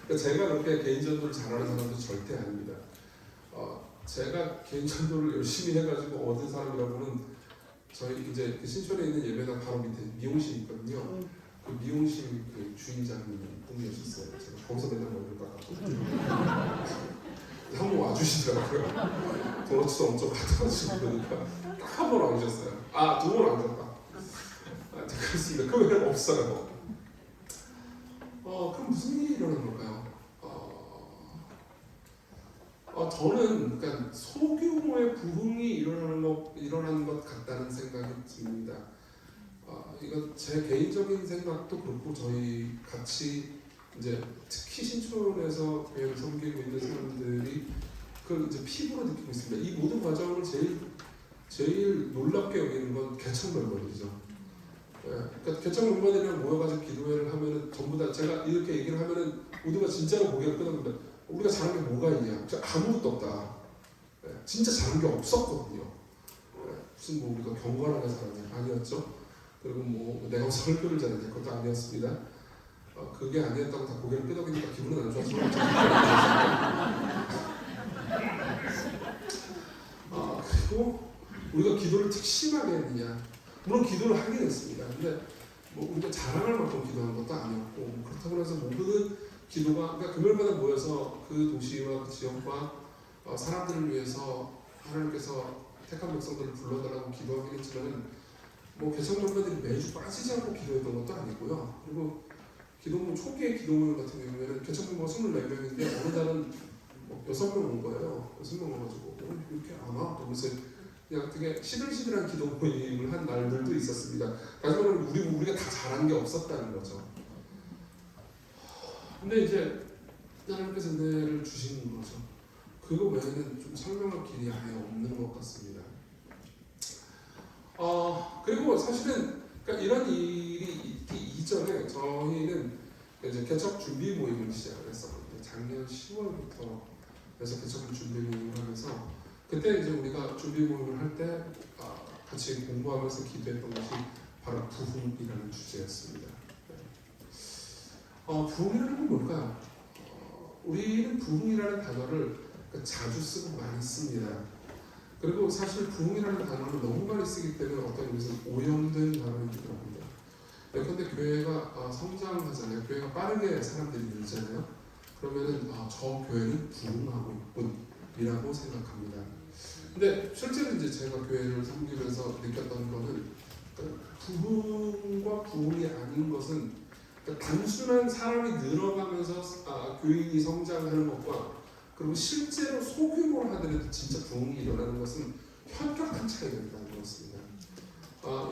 그러니까 제가 그렇게 개인 전도를 잘하는 사람도 절대 아닙니다. 제가 개인 전도를 열심히 해가지고 얻은 사람이라고는 저희 이제 신촌에 있는 예배당 바로 밑에 미용실이 있거든요. 그 미용실 그 주인장분이셨어요. 제가 거기서 맨날 먹을 것 같고 한번 와주시더라고요. 도너츠도 엄청 받아가지고 그러니까 딱 한 번 와주셨어요. 2번 와주셨다. 그렇습니다. 그 외에는 없어요. 그럼 무슨 일이 일어난 걸까요? 저는 그러니까 소규모의 부흥이 일어나는 것 같다는 생각이 듭니다. 이건 제 개인적인 생각도 그렇고 저희 같이 이제 특히 신촌에서 교회를 섬기고 있는 사람들이 그걸 이제 피부로 느끼고 있습니다. 이 모든 과정을 제일 놀랍게 여기는 건 개척 멤버들이죠. 그러니까 개척 멤버들이랑 모여가지고 기도회를 하면은 전부 다 제가 이렇게 얘기를 하면은 모두가 진짜로 고개를 끄덕입니다. 우리가 잘한 게 뭐가 있냐? 아무것도 없다. 진짜 잘한 게 없었거든요. 무슨 뭐 우리가 경건하게 살았냐? 아니었죠. 그리고 뭐 내가 설교를 잘했냐? 그것도 아니었습니다. 그게 아니었다고 다 고개를 끄덕이니까 기분은 안 좋았지만 그렇다고 우리가 기도를 특심하게 했느냐? 물론 기도를 하긴 했습니다. 근데 뭐 우리가 자랑할 만큼 기도한 것도 아니었고 뭐 그렇다고 해서 모든 기도가 그러니까 금요일마다 모여서 그 도시와 그 지역과 사람들을 위해서 하나님께서 택한 백성들을 불러달라고 기도하긴 했지만 뭐 개척 멤버들이 매주 빠지지 않고 기도했던 것도 아니고요. 그리고 기도문 초기의 기도문 같은 경우에는 개척 멤버가 24명인데 어느 날은 뭐 6명 온 거예요. 6명 와가지고 이렇게 안 와? 그래서 그냥 되게 시들시들한 기도 모임을 한 날들도 있었습니다. 다시 말하면 우리가 다 잘한 게 없었다는 거죠. 근데 이제 하나님께서 은혜를 주신 거죠. 그거 외에는 좀 설명할 길이 아예 없는 것 같습니다. 그리고 사실은 그러니까 이런 일이 있기 이전에 저희는 이제 개척 준비 모임을 시작을 했었거든요. 작년 10월부터 그래서 개척 준비 모임을 하면서 그때 이제 우리가 준비 모임을 할 때 같이 공부하면서 기도했던 것이 바로 부흥이라는 주제였습니다. 부흥이라는 건 뭘까요? 우리는 부흥이라는 단어를 자주 쓰고 많이 씁니다. 그리고 사실 부흥이라는 단어를 너무 많이 쓰기 때문에 어떤 의미에서 오염된 단어이기도 합니다. 예컨대 교회가 성장하잖아요. 교회가 빠르게 사람들이 늘잖아요. 그러면은 저 교회는 부흥하고 있군이라고 생각합니다. 근데 실제로 이제 제가 교회를 섬기면서 느꼈던 거는 부흥과 부흥이 아닌 것은 단순한 사람이 늘어가면서 교인이 성장하는 것과 그리고 실제로 소규모로 하더라도 진짜 부흥이 일어나는 것은 현격한 차이가 있다는 것입니다.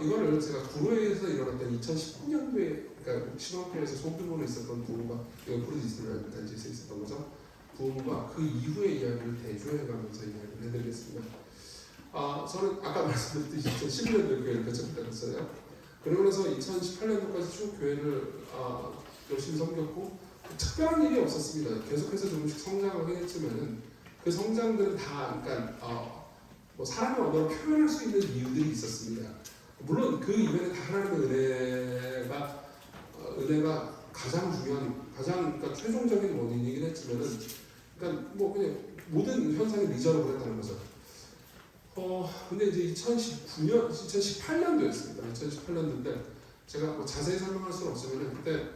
이거를 제가 구로에서 일어났던 2019년도에 그러니까 신학교에서 소규모로 있었던 부흥과 프로디스라는 단지에서 있었던 거죠. 부흥과 그 이후의 이야기를 대조해가면서 이야기를 해드리겠습니다. 저는 아까 말씀드렸듯이 2012년도에 교회를 개척했었어요. 그러고 나서 2018년도까지 쭉 교회를 열심히 섬겼고 특별한 일이 없었습니다. 계속해서 조금씩 성장하긴 했지만은 그 성장들은 다 그러니까 뭐 사람의 언어로 표현할 수 있는 이유들이 있었습니다. 물론 그 이면에 다 하나님의 은혜가 가장 중요한 그러니까 최종적인 원인이긴 했지만은 그러니까 뭐 그냥 모든 현상이 리저로 그랬다는 거죠. 근데 이제 2018년도였습니다. 2018년도인데 제가 뭐 자세히 설명할 수는 없지만 그때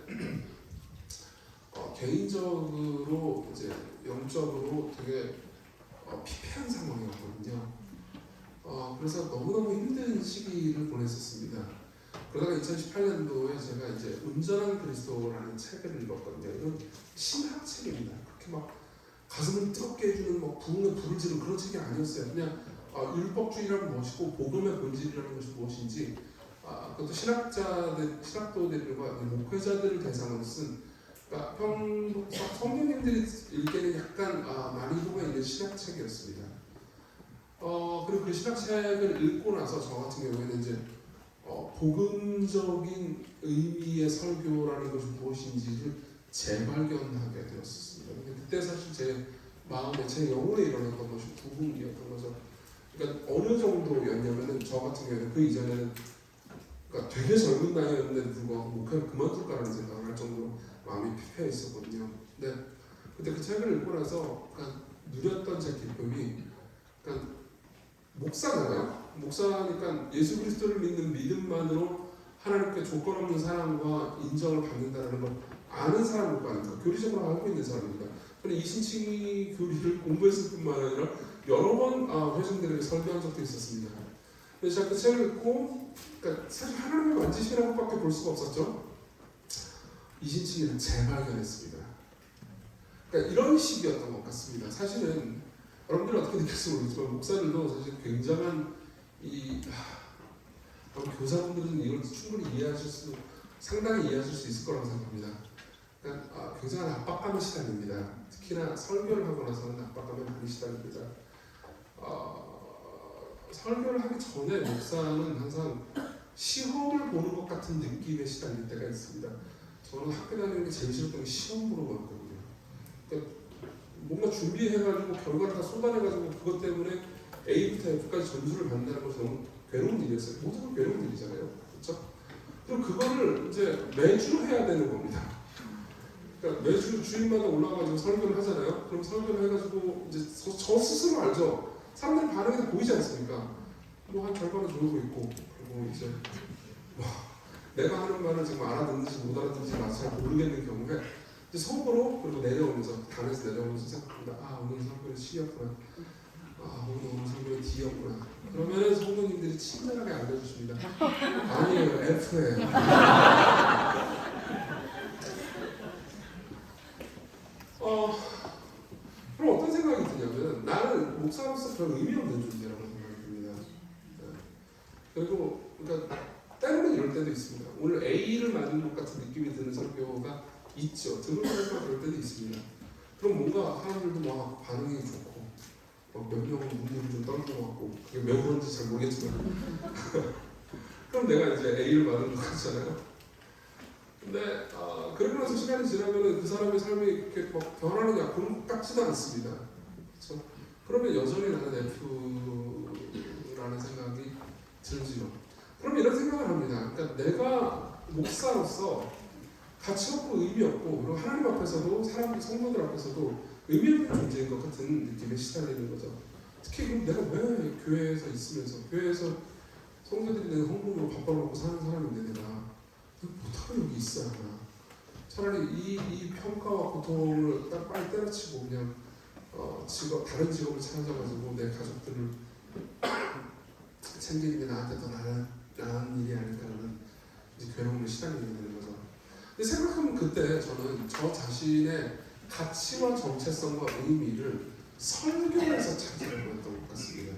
개인적으로 이제 영적으로 되게 피폐한 상황이었거든요. 그래서 너무너무 힘든 시기를 보냈었습니다. 그러다가 2018년도에 제가 이제 온전한 그리스도라는 책을 읽었거든요. 이건 신학책입니다. 그렇게 막 가슴을 뜨겁게 해주는 막 부흥의 불을 지르는 그런 책이 아니었어요. 그냥 율법주의라는 무엇이고 복음의 본질이라는 것이 무엇인지 그것도 신학도들과 목회자들을 대상으로 쓴 그러니까 성도님들이 읽기에는 약간 난이도가 있는 신학책이었습니다. 그리고 그 신학책을 읽고 나서 저 같은 경우에는 이제 복음적인 의미의 설교라는 것이 무엇인지를 재발견하게 되었습니다. 근데 그때 사실 제 마음에 제 영혼에 일어났던 것이 부흥이었던 거죠. 그러니까 어느 정도였냐면은 저 같은 경우에는 그 이전에는 그러니까 되게 젊은 나이였는데도 불구하고 목회를 그만둘까라는 생각을 할 정도로 마음이 피폐했었거든요. 근데 그때 그 책을 읽고 나서 그러니까 누렸던 제 기쁨이 그러니까 목사잖아요. 목사니까 예수 그리스도를 믿는 믿음만으로 하나님께 조건 없는 사랑과 인정을 받는다는 걸 아는 사람일거 아닙니까? 교리적으로 알고 있는 사람입니다. 저는 이신칭이 교리를 공부했을 뿐만 아니라 여러 번 회중들에게 설교한 적도 있었습니다. 그래서 제가 그 책을 읽고 그러니까 사실 하나님의 만지시라는 것밖에 볼 수가 없었죠. 이신칭이를 재발견했습니다. 그러니까 이런 식이었던 것 같습니다. 사실은 여러분들은 어떻게 느낄지 모르겠지만 목사들도 사실 굉장한 교사분들은 이걸 충분히 상당히 이해하실 수 있을 거라고 생각합니다. 그러니까 굉장한 압박감에 시달립니다. 특히나 설교를 하고 나서는 압박감에 많이 시달립니다. 설교를 하기 전에 목사는 항상 시험을 보는 것 같은 느낌에 시달릴 때가 있습니다. 저는 학교 다니는 게 제일 싫었던 게 시험 보는 거였거든요. 그러니까 뭔가 준비해가지고 결과를 다 쏟아내가지고 그것 때문에 A부터 F까지 점수를 받는다는 것이 너무 괴로운 일이었어요. 모든 건 괴로운 일이잖아요. 그렇죠? 그럼 그거를 이제 매주 해야 되는 겁니다. 그러니까 매주 주일마다 올라가가지고 설교를 하잖아요. 그럼 설교를 해가지고 이제 저 스스로 알죠. 사람들 반응이 다 보이지 않습니까? 뭐 한 절반은 졸고 있고, 그리고 이제 뭐 내가 하는 말을 정말 알아듣는지 못 알아듣는지 나도 잘 모르겠는 경우에 이제 속으로 그리고 내려오면서 단에서 내려오면서 생각합니다. 아 오늘 성경은 C였구나. 아 오늘 성경은 D였구나. 그러면은 성도님들이 친절하게 알려주십니다. 아니에요, F예요. 그럼 어떤 생각이 드냐면 나는 목사로서 별 의미 없는 존재라고 생각이 듭니다. 그리고 그러니까 때로는 이럴 때도 있습니다. 오늘 A를 맞은 것 같은 느낌이 드는 설교가 있죠. 들으면서 그럴 때도 있습니다. 그럼 뭔가 사람들도 막 반응이 좋고 몇 명은 눈물이 좀 떨는 것 같고 그게 왜 그런지 잘 모르겠지만 그럼 내가 이제 A를 맞은 것 같잖아요. 근데 그러고 나서 시간이 지나면 그 사람의 삶이 이렇게 막 변하느냐 그런 것 같지도 않습니다. 그렇죠? 그러면 여전히 나는 F라는 생각이 들지요. 그럼 이런 생각을 합니다. 그러니까 내가 목사로서 가치 없고 의미 없고 그리고 하나님 앞에서도 사람들 성도들 앞에서도 의미 없는 존재인 것 같은 느낌에 시달리는 거죠. 특히 그럼 내가 왜 교회에서 있으면서 교회에서 성도들이 내가 헌금으로 밥벌먹고 사는 사람인데 내가 못하고 여기 있어야 하나. 차라리 이 평가와 고통을 딱 빨리 때려치고 그냥 다른 직업을 찾아가지고 내 가족들을 챙기는 게 나한테 더 나은 일이 아닐까라는 이제 괴로움을 시달리게 되는 거죠. 근데 생각하면 그때 저는 저 자신의 가치와 정체성과 의미를 설교에서 찾으려고 했던 것 같습니다.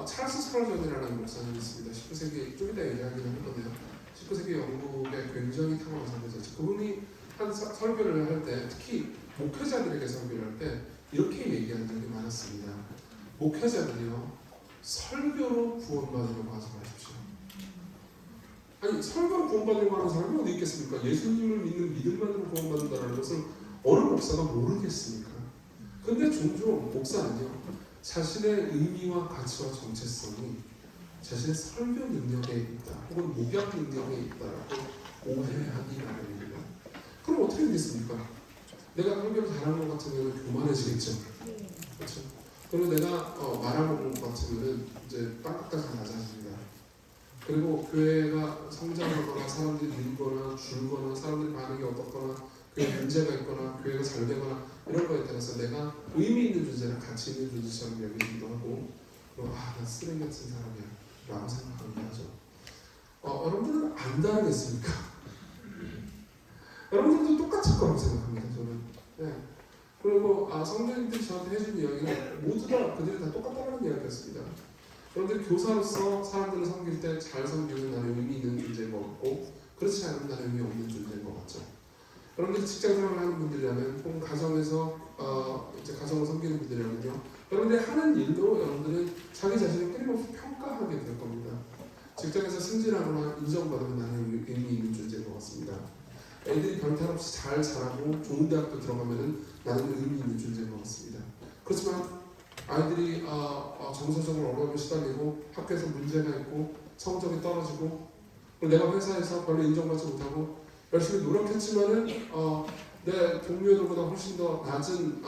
찰스 스펄전이라는 목사님이 있습니다. 19세기 좀 이따 얘기하기는 할 건데요. 19세기 영국에 굉장히 탐험한 사람이죠. 그분이 한 설교를 할 때 특히 목회자들에게 설교를 할 때 이렇게 얘기한 적이 많았습니다. 목회자들이요 설교로 구원받으려고 하지 마십시오. 아니 설교로 구원받으려고 하는 사람이 어디 있겠습니까? 예수님을 믿는 믿음만으로 구원받는다는 것을 어느 목사가 모르겠습니까? 근데 종종 목사는요 자신의 의미와 가치와 정체성이 자신의 설교 능력에 있다 혹은 목약 능력에 있다라고 오해하기 마련입니다. 그럼 어떻게 되겠습니까? 내가 설교를 잘하는 것 같으면 교만해지겠죠. 그렇죠? 그리고 내가 말하는 것 같으면 이제 땅끝까지 낮아집니다. 그리고 교회가 성장하거나 사람들이 늘거나 줄거나 사람들의 반응이 어떻거나 교회에 문제가 있거나 교회가 잘 되거나 이런 거에 따라서 내가 의미 있는 존재나 가치 있는 존재처럼 여기기도 하고 그리고 나 쓰레기 같은 사람이야 라고 생각하기도 하죠. 여러분들은 안 다르겠습니까? 여러분들도 똑같을 거라고 생각합니다. 저는. 네. 그리고 성도님들이 저한테 해준 이야기는 모두 다 그들이 다 똑같다는 이야기였습니다. 여러분들 교사로서 사람들을 섬길 때 잘 섬기는 나는 의미 있는 존재인 것 같고 그렇지 않으면 나는 의미 없는 존재인 것 같죠. 여러분들이 직장생활을 하는 분들이라면 혹은 가정에서 이제 가정을 섬기는 분들이라면요 여러분들이 하는 일로 여러분들은 자기 자신을 끊임없이 평가하게 될 겁니다. 직장에서 승진하거나 인정받으면 나는 의미 있는 존재인 것 같습니다. 애들이 별탈 없이 잘 자라고 좋은 대학도 들어가면은 나는 의미 있는 존재인 것 같습니다. 그렇지만 아이들이 정서적으로 어려움을 시달리고 학교에서 문제가 있고 성적이 떨어지고 그리고 내가 회사에서 별로 인정받지 못하고 열심히 노력했지만은 내 동료들보다 훨씬 더 낮은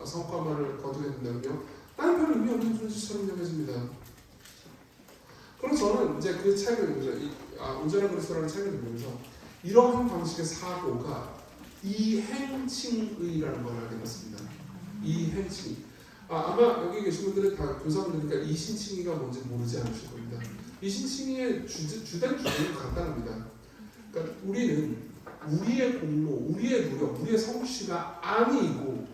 성과만을 거두게 된다면요 나는 별 의미 없는 존재처럼 여겨집니다. 그럼 저는 이제 그 책을 온전한 그리스도라는 책을 읽으면서 이러한 방식의 사고가 이행칭의라는 걸 알게 됐습니다. 이행칭의. 아마 여기 계신 분들은 다 교사분들이니까 이신칭의가 뭔지 모르지 않으실 겁니다. 이신칭의의 주된 주제는 간단합니다. 그러니까 우리는 우리의 공로, 우리의 노력, 우리의 성취가 아니고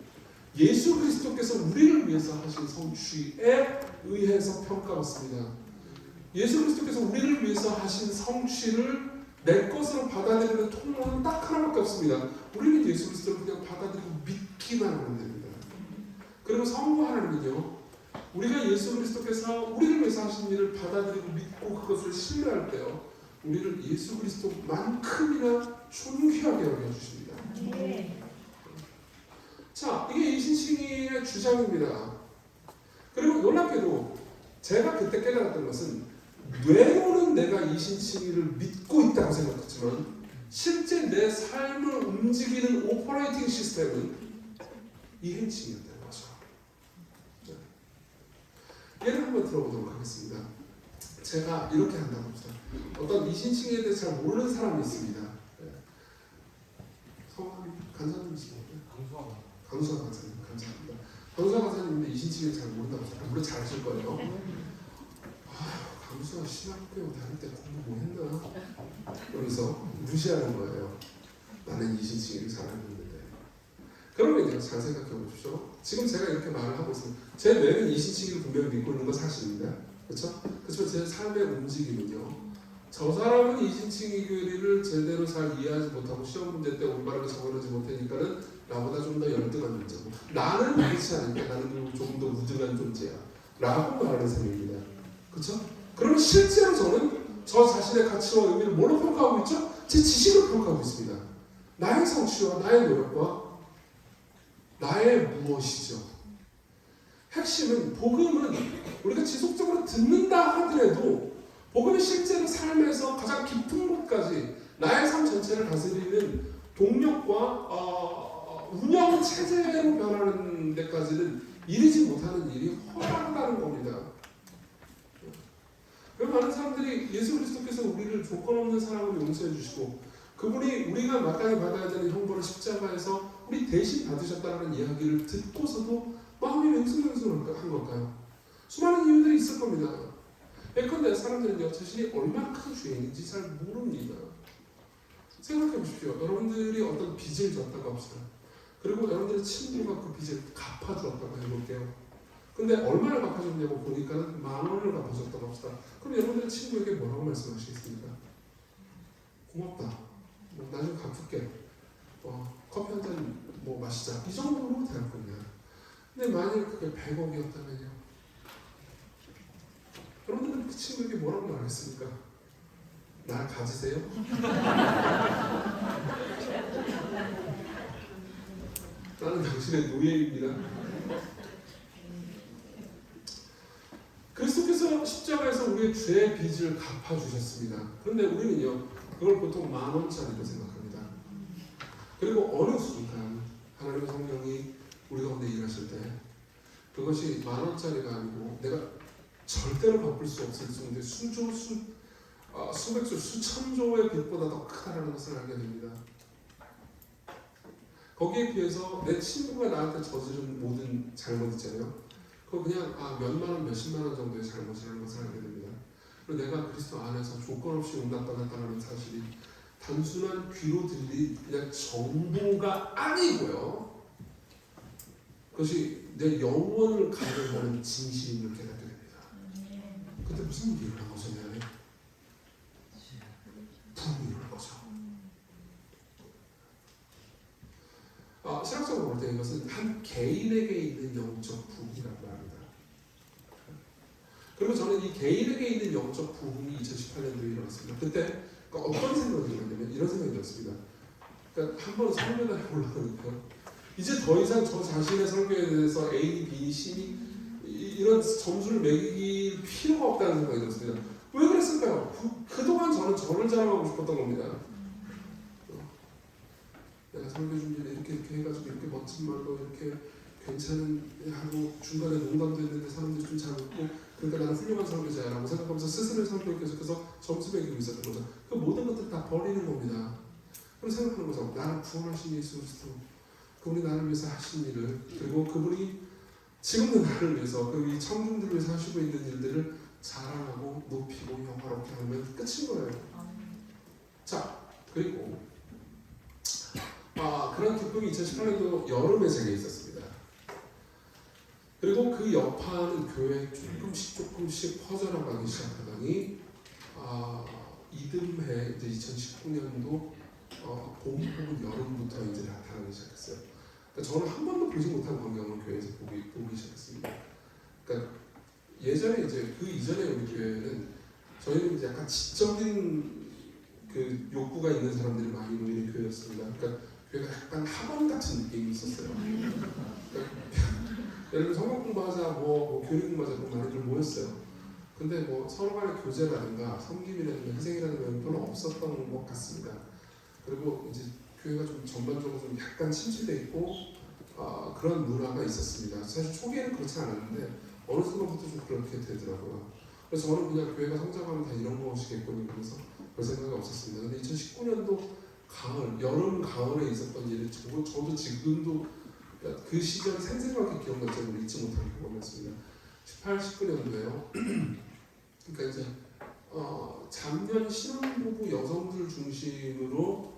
예수 그리스도께서 우리를 위해서 하신 성취에 의해서 평가받습니다. 예수 그리스도께서 우리를 위해서 하신 성취를 내 것으로 받아들이는 통로는 딱 하나밖에 없습니다. 우리는 예수 그리스도를 그냥 받아들이고 믿기만 하면 됩니다. 그리고 성부 하나님은요 우리가 예수 그리스도께서 우리를 위해서 하신 일을 받아들이고 믿고 그것을 신뢰할 때요 우리를 예수 그리스도만큼이나 존귀하게 여겨주십니다. 자, 이게 이신칭의의 주장입니다. 그리고 놀랍게도 제가 그때 깨달았던 것은 뇌로는 내가 이신칭의를 믿고 있다고 생각했지만 실제 내 삶을 움직이는 오퍼레이팅 시스템은 이행칭의였다는 거죠. 예를 한번 들어보도록 하겠습니다. 제가 이렇게 한다고 합시다. 어떤 이신칭에 대해서 잘 모르는 사람이 있습니다. 네. 성함이 간사님이시죠? 강수아 간사님, 감사합니다. 강수아 간사님인데 이신칭에 잘 모른다고 합시다. 물론 잘 아실 거예요. 강수아 신학교 다닐 때 공부 뭐 했나? 그러면서 무시하는 거예요. 나는 이신칭을 잘 알고 있는데. 그러면 이제 잘 생각해 보십시오. 지금 제가 이렇게 말을 하고 있습니다. 제 뇌는 이신칭을 분명히 믿고 있는 건 사실입니다. 그렇죠? 그렇지만 제 삶의 움직임은요. 저 사람은 이신칭이교리를 제대로 잘 이해하지 못하고 시험 문제 때 올바르게 적어내지 못하니까는 나보다 좀 더 열등한 존재고 나는 그렇지 않으니까 나는 조금 더 우등한 존재야 라고 말하는 셈입니다. 그렇죠? 그러면 실제로 저는 저 자신의 가치와 의미를 뭘로 평가하고 있죠? 제 지식을 평가하고 있습니다. 나의 성취와 나의 노력과 나의 무엇이죠? 핵심은 복음은 우리가 지속적으로 듣는다 하더라도 복음이 실제로 삶에서 가장 깊은 곳까지 나의 삶 전체를 다스리는 동력과 운영 체제로 변하는 데까지는 이르지 못하는 일이 허다하다는 겁니다. 많은 사람들이 예수 그리스도께서 우리를 조건 없는 사랑으로 용서해 주시고 그분이 우리가 마땅히 받아야 되는 형벌을 십자가에서 우리 대신 받으셨다는 이야기를 듣고서도 마음이 맹숭맹숭한 걸까요? 수많은 이유들이 있을 겁니다. 예컨대 사람들은요 자신이 얼마나 큰 죄인인지 잘 모릅니다. 생각해 보십시오. 여러분들이 어떤 빚을 졌다고 합시다. 그리고 여러분들의 친구가 그 빚을 갚아주었다고 해볼게요. 근데 얼마를 갚아줬냐고 보니까는 10,000원을 갚아줬다고 합시다. 그럼 여러분들의 친구에게 뭐라고 말씀하시겠습니까? 고맙다. 뭐 나중에 갚을게. 커피 한 잔 뭐 마시자. 이 정도로 대할 겁니다. 근데 만약 그게 100억이었다면요? 여러분들은 그 친구에게 뭐라고 말하겠습니까? 날 가지세요? 나는 당신의 노예입니다. 그리스도께서 십자가에서 우리의 죄의 빚을 갚아주셨습니다. 그런데 우리는요, 그걸 보통 10,000원짜리로 생각합니다. 그리고 어느 순간 하나님의 성령이 우리 가운데 일하실 때 그것이 10,000원짜리가 아니고 내가 절대로 갚을 수 없을 정도의 수백조, 수천조의 빚보다 더 크다라는 것을 알게 됩니다. 거기에 비해서 내 친구가 나한테 저지른 모든 잘못 있잖아요. 그거 그냥 몇만원, 몇십만원 정도의 잘못이라는 것을 알게 됩니다. 그리고 내가 그리스도 안에서 조건 없이 용납받았다는 사실이 단순한 귀로 들린 그냥 정보가 아니고요. 그것이 내 영혼을 가려하는 진실임을 깨닫게 됩니다. 그때 무슨 일이 일어난 거죠, 내 안에? 부흥이 일어난 거죠. 신학적으로 볼 때 이것은 한 개인에게 있는 영적 부흥이라고 합니다. 그리고 저는 이 개인에게 있는 영적 부흥이 2018년도에 일어났습니다. 그때 어떤 생각이 들었냐면 이런 생각이 들었습니다. 그러니까 한번 설교단에 올라가니까 이제 더 이상 저 자신의 설교에 대해서 A, B, C 이런 점수를 매길 필요가 없다는 생각이 들었습니다. 왜 그랬을까요? 그동안 저는 저를 자랑하고 싶었던 겁니다. 내가 설교 준비를 이렇게 해가지고 이렇게 멋진 말로 이렇게 괜찮은 하고 중간에 농담도 했는데 사람들이 좀 잘 웃고 그러니까 나는 훌륭한 설교자라고 생각하면서 스스로의 설교를 계속해서 점수 매기고 있었던 거죠. 그 모든 것들 다 버리는 겁니다. 그럼 생각하는 거죠. 나를 구원하신 예수 그리스도 그분이 나를 위해서 하신 일을 그리고 그분이 지금도 나를 위해서 그리고 이 청중들을 위해서 하시고 있는 일들을 자랑하고 높이고 영화롭게 하면 끝인 거예요. 자 그리고 그런 기쁨이 2018년도 여름에 제게 있었습니다. 그리고 그 여파는 교회에 조금씩 퍼져나가기 시작하더니 이듬해 이제 2019년도 봄 혹은 여름부터 이제 나타나기 시작했어요. 그러니까 저는 한 번도 보지 못한 광경을 교회에서 보기 시작했습니다. 그러니까 예전에 이제 그 이전에 우리 교회는 저희는 이제 약간 지적인 그 욕구가 있는 사람들이 많이 모이는 교회였습니다. 그러니까 교회가 약간 학원 같은 느낌이 있었어요. 그러니까 예를 들어 성경 공부하자, 뭐 교리 공부하자 그런 많이들 모였어요. 근데 뭐 서로 간의 교제라든가 섬김이라든가 희생이라든가 별로 없었던 것 같습니다. 그리고 이제 교회가 좀 전반적으로 좀 약간 침체돼 있고 그런 문화가 있었습니다. 사실 초기에는 그렇지 않았는데 어느 순간부터 좀 그렇게 되더라고요. 그래서 저는 그냥 교회가 성장하면 다 이런 것이겠군요. 그래서 별 생각이 없었습니다. 근데 2019년도 가을, 여름, 가을에 있었던 일을 저도 지금도 그러니까 그 시절이 생생하게 기억날 정도로 잊지 못하는 경험이었습니다. 18, 19년도에요. 그러니까 이제 작년 신혼부부 여성들 중심으로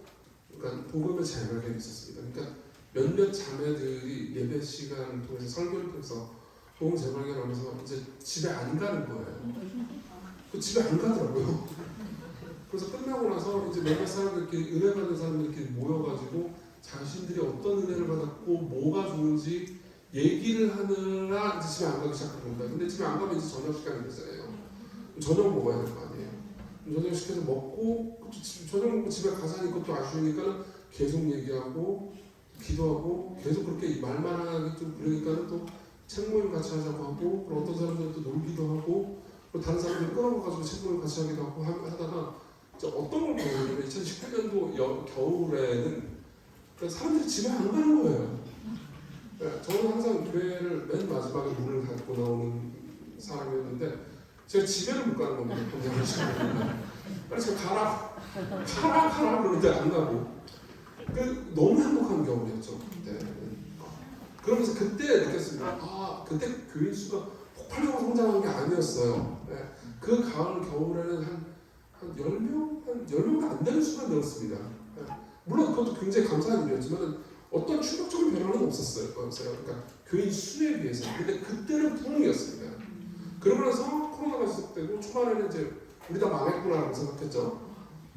그러니까 복음의 재발견이 있었습니다. 그러니까 몇몇 자매들이 예배 시간을 통해서 설교를 통해서 복음 재발견하면서 이제 집에 안 가는 거예요. 그 집에 안 가더라고요. 그래서 끝나고 나서 이제 몇몇 사람들끼리 은혜 받는 사람들끼리 모여가지고 자신들이 어떤 은혜를 받았고 뭐가 좋은지 얘기를 하느라 이제 집에 안 가기 시작한 겁니다. 근데 집에 안 가면 이제 저녁 시간이 됐잖아요. 저녁 먹어야 될 거 아니에요. 저녁 시켜서 먹고 저녁 먹고 집에 가자니까 또 아쉬우니까 계속 얘기하고 기도하고 계속 그렇게 말만 하기 좀 그러니까 또 책 모임 같이 하자고 하고 그리고 어떤 사람들은 또 놀기도 하고 그리고 다른 사람들 끌어가지고 책 모임 같이 하기도 하고 하다가 어떤 걸 보냐면 2018년도 겨울에는 사람들이 집에 안 가는 거예요. 저는 항상 교회를 맨 마지막에 문을 닫고 나오는 사람이었는데 제가 집에는 못 가는 겁니다. 공장을 시작하니까 빨리 제가 가라 그러는데 안 가고 너무 행복한 겨울이었죠. 그때. 그러면서 그때 느꼈습니다. 그때 교인 수가 폭발적으로 성장한 게 아니었어요. 그 가을 겨울에는 한 10명도 안 되는 수가 늘었습니다. 물론 그것도 굉장히 감사한 일이었지만 어떤 충격적인 변화는 없었어요. 그러니까 교인 수에 비해서. 근데 그때는 부흥이었습니다. 그러고 나서 코로나가 시작되고 초반에는 이제 우리 다 망했구나라고 생각했죠.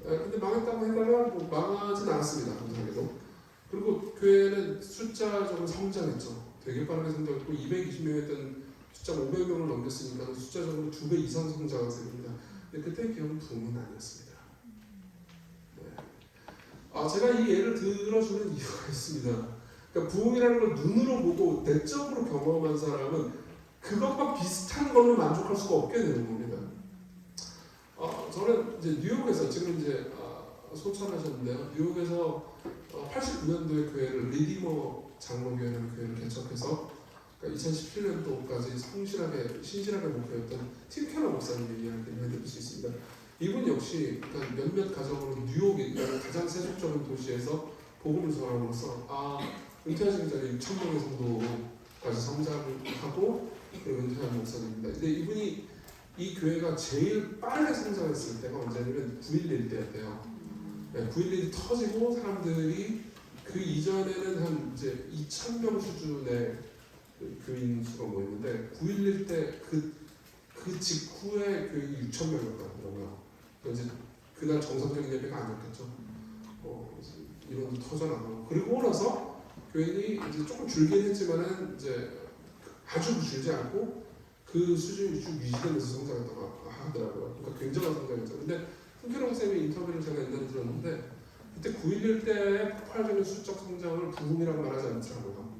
근데 망했다고 해봐야 뭐 망하진 않았습니다. 감사하게도. 그리고 교회는 숫자적으로 성장했죠. 되게 빠르게 성장했고 220명이었던 숫자가 500명을 넘겼으니까 숫자적으로 2배 이상 성장한 셈입니다. 근데 그때 기억은 부흥은 아니었습니다. 제가 이 예를 들어주는 이유가 있습니다. 그러니까 부흥이라는 걸 눈으로 보고 내적으로 경험한 사람은 그것과 비슷한 걸로 만족할 수가 없게 되는 겁니다. 저는 이제 뉴욕에서 지금 이제 소천하셨는데요. 뉴욕에서 89년도에 교회를 리디머 장로교회라는 교회를 개척해서 그러니까 2017년도까지 신실하게 목회했던 팀 캐러 목사님의 이야기를 해드릴 수 있습니다. 이분 역시 그러니까 몇몇 가정으로 뉴욕이라는 가장 세속적인 도시에서 복음을 전함으로써 은퇴하시기 전에 6,000명의 성도까지 성장하고 은퇴한 목사님입니다. 근데 이분이 이 교회가 제일 빠르게 성장했을 때가 언제냐면 9.11 때였대요. 9.11이 터지고 사람들이 그 이전에는 한 이제 2,000명 수준의 교인 수가 모였는데 9.11 때 그 직후에 교인이 6,000명이었더라고요. 이제 그날 정상적인 예배가 아니었겠죠. 이런 터져나가고 그리고 나서 교인이 이제 조금 줄긴 했지만은 이제 아주 줄지 않고 그 수준이 쭉 유지되면서 성장했다고 하더라고요. 그러니까 굉장한 성장이었죠. 근데 손태령 쌤의 인터뷰를 제가 옛날에 들었는데 그때 9.11 때의 폭발적인 수적 성장을 부흥이라고 말하지 않더라고요.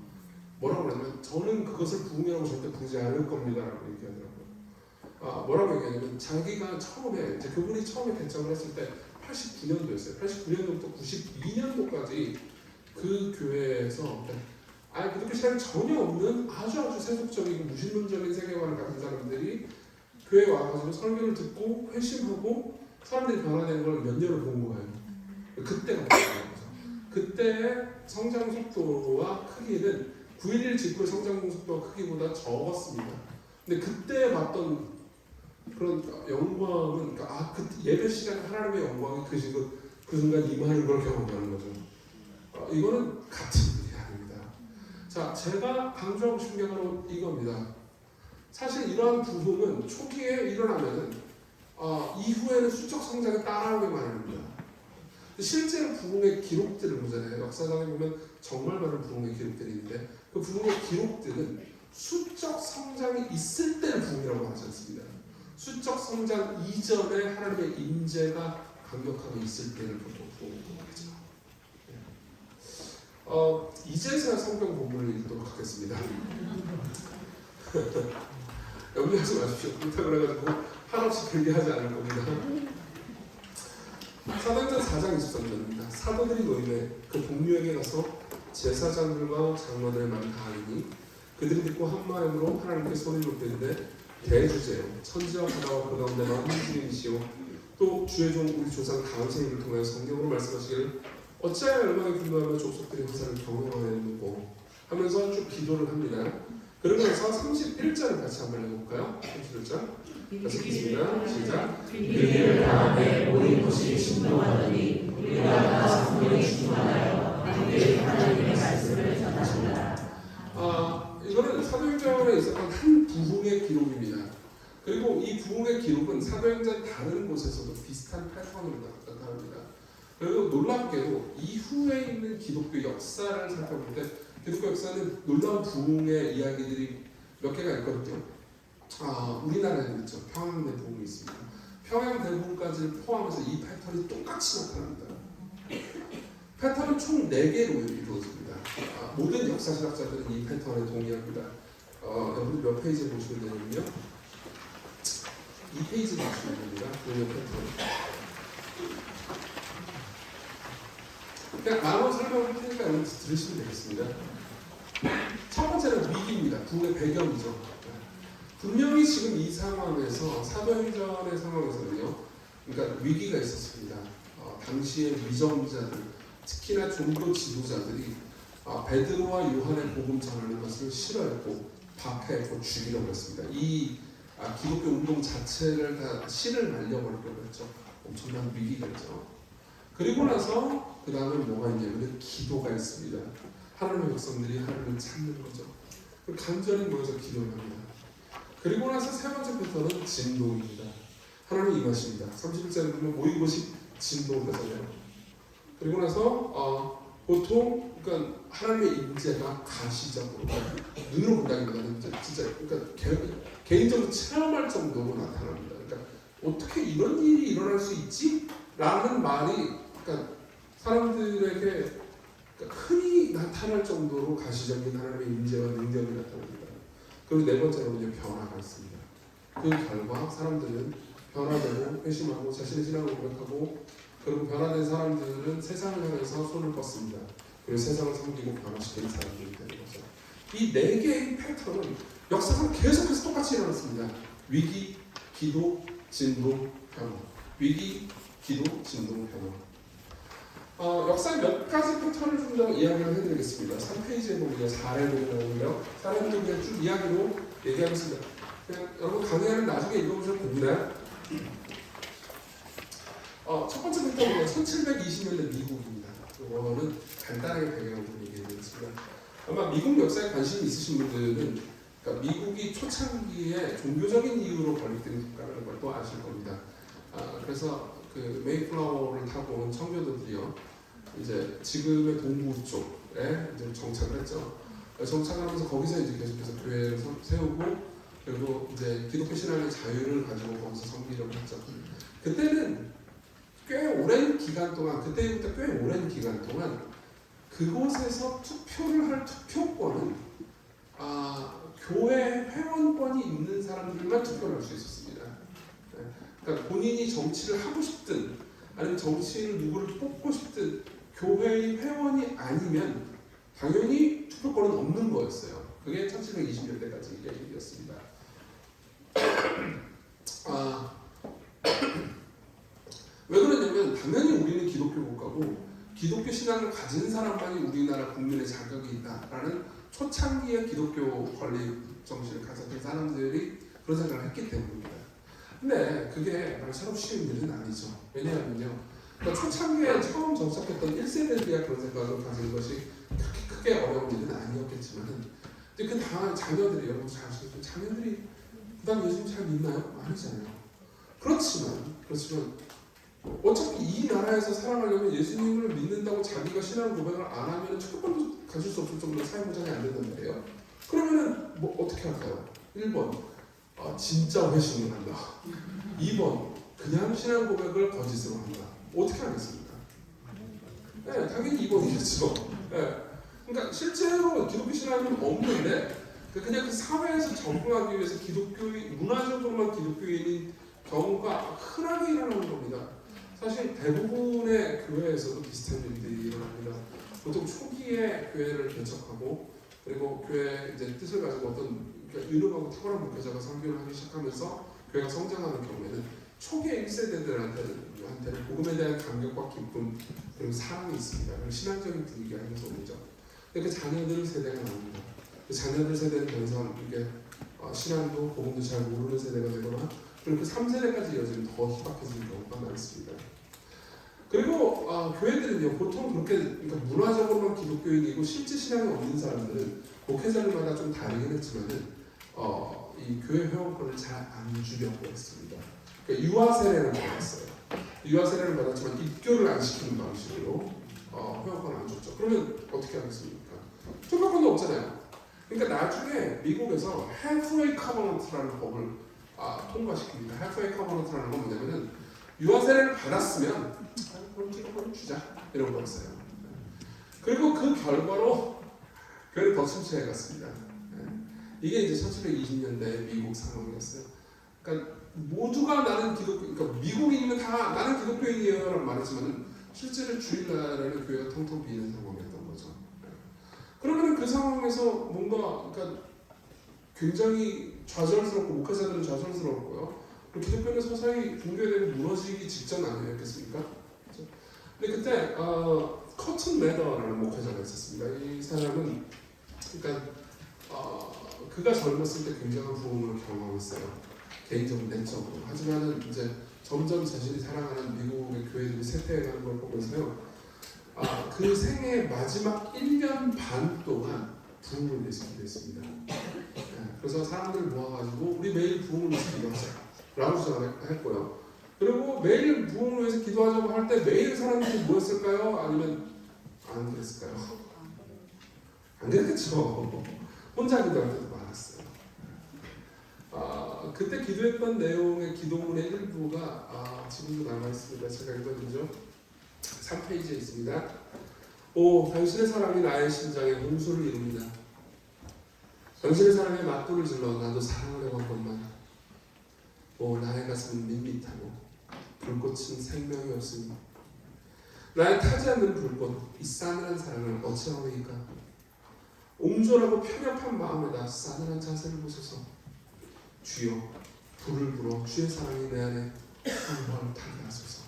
뭐라고 그러냐면 저는 그것을 부흥이라고 절대 부르지 않을 겁니다라고 얘기하더라고요. 뭐라고 얘기하냐면 자기가 처음에 이제 그분이 처음에 개척을 했을 때 89년도였어요. 89년도부터 92년도까지 그 교회에서 기독교 신앙이 전혀 없는 아주 세속적이고 무신론적인 세계관을 가진 사람들이 교회에 와가지고 설교를 듣고 회심하고 사람들이 변화되는 걸 몇 년을 본 거예요. 그때가 바뀌는 거죠. 그때의 성장 속도와 크기는 9.11 직후의 성장 속도와 크기보다 적었습니다. 근데 그때 봤던 그런 영광은 그 예배 시간에 하나님의 영광이 그 순간 임하는 걸 경험하는 거죠. 이거는 같은 일이 아닙니다. 자, 제가 강조하고 싶은 게 바로 이겁니다. 사실 이러한 부흥은 초기에 일어나면은 이후에는 수적 성장에 따라오게 마련입니다. 실제로 부흥의 기록들을 보잖아요. 역사상에 보면 정말 많은 부흥의 기록들이 있는데 그 부흥의 기록들은 수적 성장이 있을 때를 부흥이라고 하지 않습니다. 수적 성장 이전에 하나님의 임재가 강력하게 있을 때를 보통 부흥이라고 하죠. 이제서야 성경 본문을 읽도록 하겠습니다. 염려하지 마십시오. 그렇다고 해가지고 한없이 길게 하지 않을 겁니다. 사도행전 4장 23절입니다. 사도들이 노임에 그 동료에게 가서 제사장들과 장로들의 말을 다 하니 그들이 듣고 한 마음으로 하나님께 소리를 높이는데 대주제요 천지와 바다와 그 가운데만 하나님이시오 또 주의 종 우리 조상 다음 생을 통하여 성경으로 말씀하시기를 어찌하여 열방에 분노하며 족속들의 회사를 경영하였는고 하면서 쭉 기도를 합니다. 그러면서 31절을 같이 한번 해볼까요? 31절 같이 읽겠습니다. 시작. 위기를 당하되 모든 곳이 신동하더니 우리가 다 성령에 충만하여 함께 하나님의 말씀을 전하시니라. 이거는 사도행전에 있었던 한 부흥의 기록입니다. 그리고 이 부흥의 기록은 사도행전 다른 곳에서도 비슷한 패턴으로 나타납니다. 그리고 놀랍게도 이후에 있는 기독교 역사를 살펴볼 때 기독교 역사는 놀라운 부흥의 이야기들이 몇 개가 있거든요. 우리나라에는 있죠. 평양대부흥이 있습니다. 평양대부흥까지를 포함해서 이 패턴이 똑같이 나타납니다. 패턴은 총 4개로 이루어집니다. 모든 역사신학자들은 이 패턴에 동의합니다. 여러분 몇 페이지에 보시면 되냐면요. 2페이지 보시면 됩니다. 본연 패턴. 그냥 나눠 설명을 할 테니까 여러분 들으시면 되겠습니다. 첫 번째는 위기입니다. 부흥의 배경이죠. 분명히 지금 이 상황에서 사도행전의 상황에서는요. 그러니까 위기가 있었습니다. 당시의 위정자들, 특히나 종교 지도자들이 베드로와 요한의 복음 전하는 것을 싫어했고 박해했고 죽이려고 했습니다. 이 기독교 운동 자체를 다 신을 날려버리려고 했죠. 엄청난 위기가 있죠. 그리고 나서 그 다음에 뭐가 있냐면 기도가 있습니다. 하나님의 백성들이 하나님을 찾는 거죠. 간절히 모여서 기도를 합니다. 그리고 나서 세 번째 패턴은 진동입니다. 하나님 임하십니다. 31절에 보면 모인 곳이 진동되잖아요. 그리고 나서 보통 그러니까 하나님의 임재가 가시적으로 눈으로 본다기보다는 진짜 그러니까 개인적으로 체험할 정도로 나타납니다. 그러니까 어떻게 이런 일이 일어날 수 있지? 라는 말이 그러니까 사람들에게 흔히 나타날 정도로 가시적인 하나님의 임재와 능력이 나타납니다. 그리고 네 번째로는 변화가 있습니다. 그 결과 사람들은 변화되고 회심하고 자신의 신앙을 고백하고 그리고 변화된 사람들은 세상을 향해서 손을 뻗습니다. 그리고 세상을 섬기고 변화시키는 사람들이 되는 거죠. 이 4개의 패턴은 역사상 계속해서 똑같이 일어났습니다. 위기, 기도, 진동, 변화. 위기, 기도, 진동, 변화. 역사의 몇 가지 패턴을 좀 더 이야기를 해드리겠습니다. 3페이지에 보면 사례들이 나오고요. 사례들을 그냥 쭉 이야기로 얘기하겠습니다. 그냥 여러분 강의하는 나중에 읽어보셔도 됩니다. 첫 번째 패턴은 1720년대 미국입니다. 이거는 간단하게 배경을 좀 얘기해드리겠습니다. 아마 미국 역사에 관심이 있으신 분들은 그러니까 미국이 초창기에 종교적인 이유로 건립된 국가라는 걸 또 아실 겁니다. 그래서 그 메이플라워를 타고 온 청교도들이요. 이제 지금의 동부 쪽에 이제 정착을 했죠. 정착을 하면서 거기서 이제 계속해서 교회를 세우고 그리고 이제 기독교 신앙의 자유를 가지고 거기서 섬기려고 했죠. 그때는 꽤 오랜 기간 동안 그때부터 꽤 오랜 기간 동안 그곳에서 투표를 할 투표권은 교회 회원권이 있는 사람들만 투표를 할 수 있었습니다. 그러니까 본인이 정치를 하고 싶든 아니면 정치인을 누구를 뽑고 싶든 교회의 회원이 아니면 당연히 투표권은 없는 거였어요. 그게 1720년대까지 얘기였습니다. 왜 그러냐면 당연히 우리는 기독교 국가고 기독교 신앙을 가진 사람만이 우리나라 국민의 자격이 있다라는 초창기의 기독교 권리 정신을 가졌던 사람들이 그런 생각을 했기 때문입니다. 근데 그게 말처럼 쉬운 일은 아니죠. 왜냐하면요. 그러니까 초창기에 처음 정착했던 1세대들이야 그런 생각을 가진 것이 그렇게 크게 어려운 일은 아니었겠지만 그 다음 자녀들이 여러분 잘 아시겠지만 자녀들이 그다음 예수님 잘 믿나요? 아니잖아요. 그렇지만 어차피 이 나라에서 살아가려면 예수님을 믿는다고 자기가 신앙 고백을 안 하면 투표권도 가질 수 없을 정도로 사회 보장이 안 된단 말이에요. 그러면은 뭐 어떻게 할까요? 1번 진짜 회심을 한다. 2번 그냥 신앙 고백을 거짓으로 한다. 어떻게 하겠습니까? 네, 당연히 2번이겠죠. 네. 그러니까 실제로 기독교 신앙은 없는데 그냥 그 사회에서 적응하기 위해서 기독교인 문화적으로만 기독교인인 경우가 흔하게 일어나는 겁니다. 사실 대부분의 교회에서도 비슷한 일들이 일어납니다. 보통 초기에 교회를 개척하고 그리고 교회 이제 뜻을 가지고 어떤 그러니까 유능하고 탁월한 목회자가 선교를 하기 시작하면서 교회가 성장하는 경우에는 초기의 1세대들한테는 복음에 대한 감격과 기쁨 그리고 사랑이 있습니다. 그리고 신앙적인 분위기가 계속 오죠. 근데 그 자녀들 세대가 나옵니다. 그 자녀들 세대는 더 이상 이게 신앙도 복음도 잘 모르는 세대가 되거나 그리고 그 3세대까지 이어지면 더 희박해지는 경우가 많습니다. 그리고 교회들은요 보통 그렇게 그러니까 문화적으로만 기독교인이고 실제 신앙이 없는 사람들은 목회자들마다 좀 다르긴 했지만은 이 교회 회원권을 잘 안 주려고 했습니다. 그러니까 유아 세례를 받았어요. 유아 세례를 받았지만 입교를 안 시키는 방식으로 회원권을 안 줬죠. 그러면 어떻게 하겠습니까? 통합권도 없잖아요. 그러니까 나중에 미국에서 halfway covenant라는 법을 통과시킵니다. halfway covenant라는 건 뭐냐면은 유아 세례를 받았으면 그럼 기독권을 주자 이런 거였어요. 그리고 그 결과로 교회를 더 침체해 갔습니다. 이게 이제 1720년대 미국 상황이었어요. 그러니까 모두가 나는 기독교, 그러니까 미국인이면 다 나는 기독교인이에요라고 말했지만은 실제로 주일날에는 교회가 텅텅 비는 상황이었던 거죠. 그러면 그 상황에서 뭔가 그러니까 굉장히 좌절스럽고 목회자들은 좌절스럽고요. 그리고 기독교는 서서히 종교에 대해 무너지기 직전 아니었겠습니까? 그렇죠? 근데 그때 커튼 레더라는 목회자가 있었습니다. 이 사람은 그러니까 그가 젊었을 때 굉장한 부흥을 경험했어요. 개인적으로 내적으로. 하지만은 이제 점점 자신이 살아가는 미국의 교회들이 쇠퇴해가는 걸 보면서요. 그 생애 마지막 1년 반 동안 부흥을 위해서 기도했습니다. 그래서 사람들을 모아가지고 우리 매일 부흥을 위해서 기도하자라고 주장했고요. 그리고 매일 부흥을 위해서 기도하자고 할 때 매일 사람들이 모였을까요? 아니면 안 그랬을까요? 안 그랬겠죠. 혼자 기도할 때도 많았어요. 그때 기도했던 내용의 기도문의 일부가 지금도 남아있습니다. 제가 읽어드리죠. 3페이지에 있습니다. 오, 당신의 사랑이 나의 심장에 홍수를 이룹니다. 당신의 사랑에 맞불을 질러 나도 사랑하려고 한 것만. 오, 나의 가슴은 밋밋하고 불꽃은 생명이 없으니 나의 타지 않는 불꽃, 이 싸늘한 사랑을 어찌하오이까. 옹졸하고 편협한 마음에다 싸늘한 자세를 보소서. 주여, 불을 불어 주의 사랑이 내 안에 한번 타게 하소서.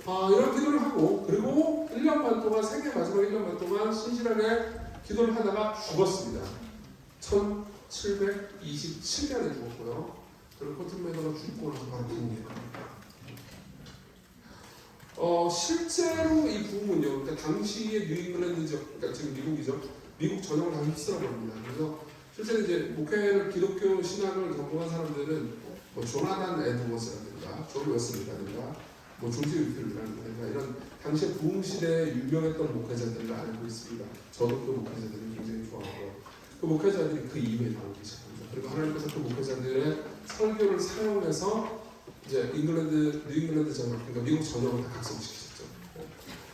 이런 기도를 하고 그리고 1년 반 동안 생애 마지막 1년 반 동안 신실하게 기도를 하다가 죽었습니다. 1727년에 죽었고요. 그리고 코튼 메더가 죽고 나서 바로 부흥이 갑니다. 실제로 이 부흥은요, 그러니까 당시의 뉴잉글랜드 지역, 그러니까 지금 미국이죠. 미국 전역을 다 휩쓸어 갑니다. 그래서 실제로 이제 목회를 기독교 신학을 전공한 사람들은 뭐 조나단 에드워스라든가 존 웨슬리라든가 뭐 조지 위필이라든가 이런 당시에 부흥 시대에 유명했던 목회자들을 알고 있습니다. 저도 그 목회자들을 굉장히 좋아하고요. 그 목회자들이 그 이후에 나오기 시작합니다. 그리고 하나님께서 그 목회자들의 설교를 사용해서 이제 뉴잉글랜드 전역, 그러니까 미국 전역을 다 각성시키셨죠.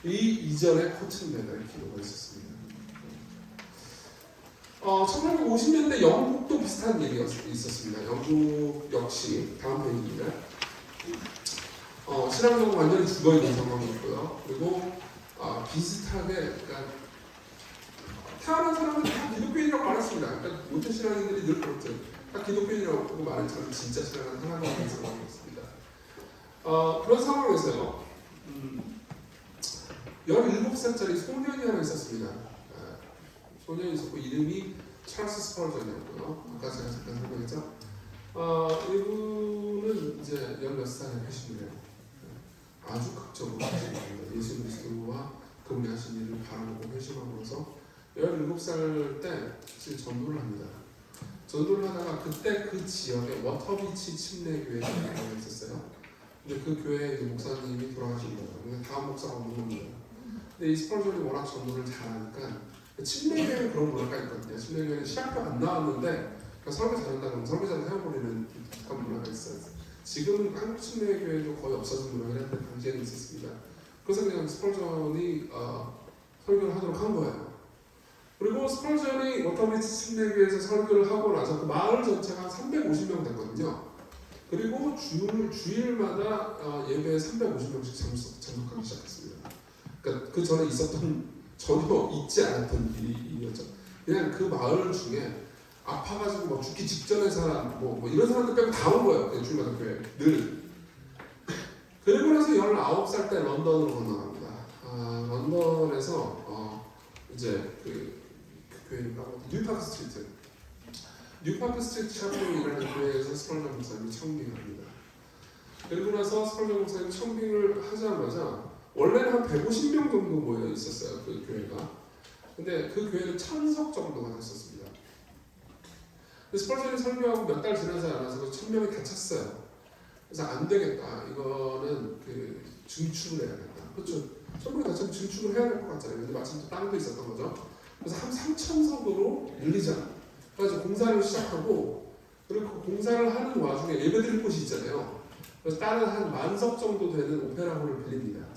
이 이전에 코튼 메더의 기도가 있었습니다. 1950년대 영국도 비슷한 얘기가 있었습니다. 영국 역시 다음 페이지입니다. 신앙적으로 완전히 죽어있는 상황이었고요. 그리고 비슷하게 그러니까 태어난 사람은 다 기독교인이라고 말했습니다. 그러니까 모든 신앙인들이 늘 그렇죠. 다 기독교인이라고 말했지만 진짜 신앙은 하나가 없는 상황이었습니다. 그런 상황에서요. 17살짜리 소년이 하나 있었습니다. 소년이 있었고 이름이 찰스 스펄전이었고요. 아까 제가 잠깐 설명했죠. 이분은 이제 16살에 회심을 해요. 아주 극적으로 회심을 합니다. 예수 그리스도와 그분이 하신 일을 바라보고 회심함으로써 17살 때 사실 전도를 합니다. 전도를 하다가 그때 그 지역에 워터비치 침례교회가 있었어요. 근데 그 교회에 이제 목사님이 돌아가신 거예요. 근데 다음 목사가 없는 겁니다. 근데 이 스펄전이 워낙 전도를 잘하니까 침례교회는 그런 문화가 있거든요. 침례교회는 시학교 안 나왔는데 설교 잘한다고 설교자를 세워버리는 그런 문화가 있어요. 지금은 한국 침례교회도 거의 없어진 문화긴 한데 당시에는 있었습니다. 그래서 그냥 스펄전이 설교를 하도록 한 거예요. 그리고 스펄전이 워터비치 침례교회에서 설교를 하고 나서 그 마을 전체가 한 350명 됐거든요. 그리고 주일마다 예배에 350명씩 참석하기 시작했습니다. 그러니까 그 전에 있었던 전혀 잊지 않았던 일이었죠. 그냥 그 마을 중에 아파가지고 뭐 죽기 직전의 사람, 뭐 이런 사람들 빼고 다 온 거예요. 그 주일마다 교회 늘. 그리고 나서 19살 때 런던으로 건너갑니다. 런던에서 이제 그 교회 이름이 뉴파크 스트리트. 뉴파크 스트리트 샤브링이라는 교회에서 스펄전 목사님이 청빙을 합니다. 그리고 나서 스펄전 목사님이 청빙을 하자마자 원래는 한 150명 정도 모여 있었어요. 그 교회가. 근데 그 교회는 1000석 정도가 됐었습니다. 스펄전이 설교하고 몇 달 지나지 않아서 1000명이 다 찼어요. 그래서 안 되겠다. 이거는 그 증축을 해야겠다. 그렇죠. 1000명이 다 차면 증축을 해야 될 것 같잖아요. 근데 마침 또 땅도 있었던 거죠. 그래서 한 3000석으로 늘리자. 그래서 공사를 시작하고 그리고 그 공사를 하는 와중에 예배드릴 곳이 있잖아요. 그래서 다른 한 10,000석 정도 되는 오페라홀을 빌립니다.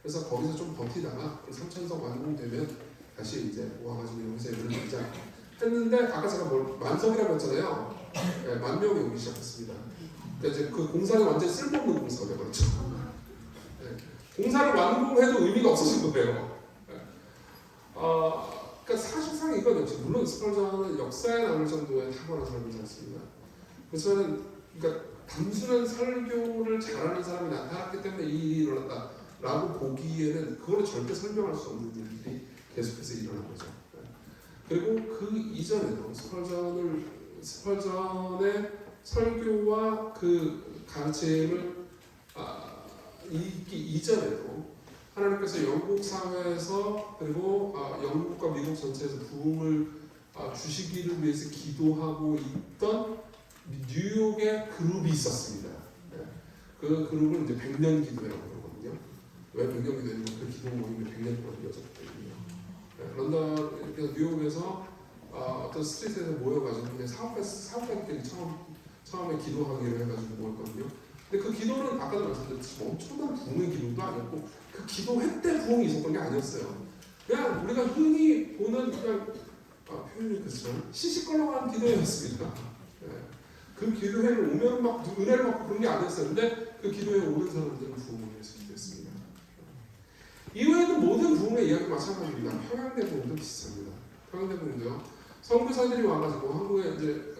그래서 거기서 좀 버티다가 3000석 완공되면 다시 이제 와가지고 여기서 예배를 드리자 했는데 아까 제가 10,000석이라고 했잖아요. 네, 10,000명이 오기 시작했습니다. 그러니까 이제 그 공사는 완전 쓸모없는 공사가 되버렸죠. 네, 공사를 완공해도 의미가 없어진 거예요. 네. 그러니까 사실상 이거는 물론 스펄전은 역사에 남을 정도의 탁월한 사람이지 않습니다. 그래서 그러니까 단순한 설교를 잘하는 사람이 나타났기 때문에 이 일이 일어났다라고 보기에는 그거는 절대 설명할 수 없는 일들이 계속해서 일어난 거죠. 그리고 그 이전에도 스펄전의 설교와 그 가르침을 읽기 이전에도 하나님께서 영국 사회에서 그리고 영국과 미국 전체에서 부흥을 주시기를 위해서 기도하고 있던 뉴욕의 그룹이 있었습니다. 그 그룹을 이제 100년 기도회라고 그러거든요. 왜 100년 기도회냐면 그 기도 모임이 100년 동안 이어졌거든요. 런던 뉴욕에서 어떤 스트리트에서 모여가지고 그냥 사업가들끼리 처음에 기도하기로 해가지고 모였거든요. 근데 그 기도는 아까도 말씀드렸지만 엄청난 부흥의 기도도 아니었고 그 기도회 때 부흥이 있었던 게 아니었어요. 그냥 우리가 흔히 보는 그냥 표현이 그렇지만 시시껄렁한 기도회였습니다. 그 기도회를 오면 막 은혜를 받고 그런 게 아니었어요. 근데 그 기도회에 오는 사람들은 부흥을 위해서 기도했습니다. 이외에도 모든 부흥의 이야기 마찬가지입니다. 평양대부흥도 비슷합니다. 평양대부흥도요. 선교사들이 와가지고 한국에 이제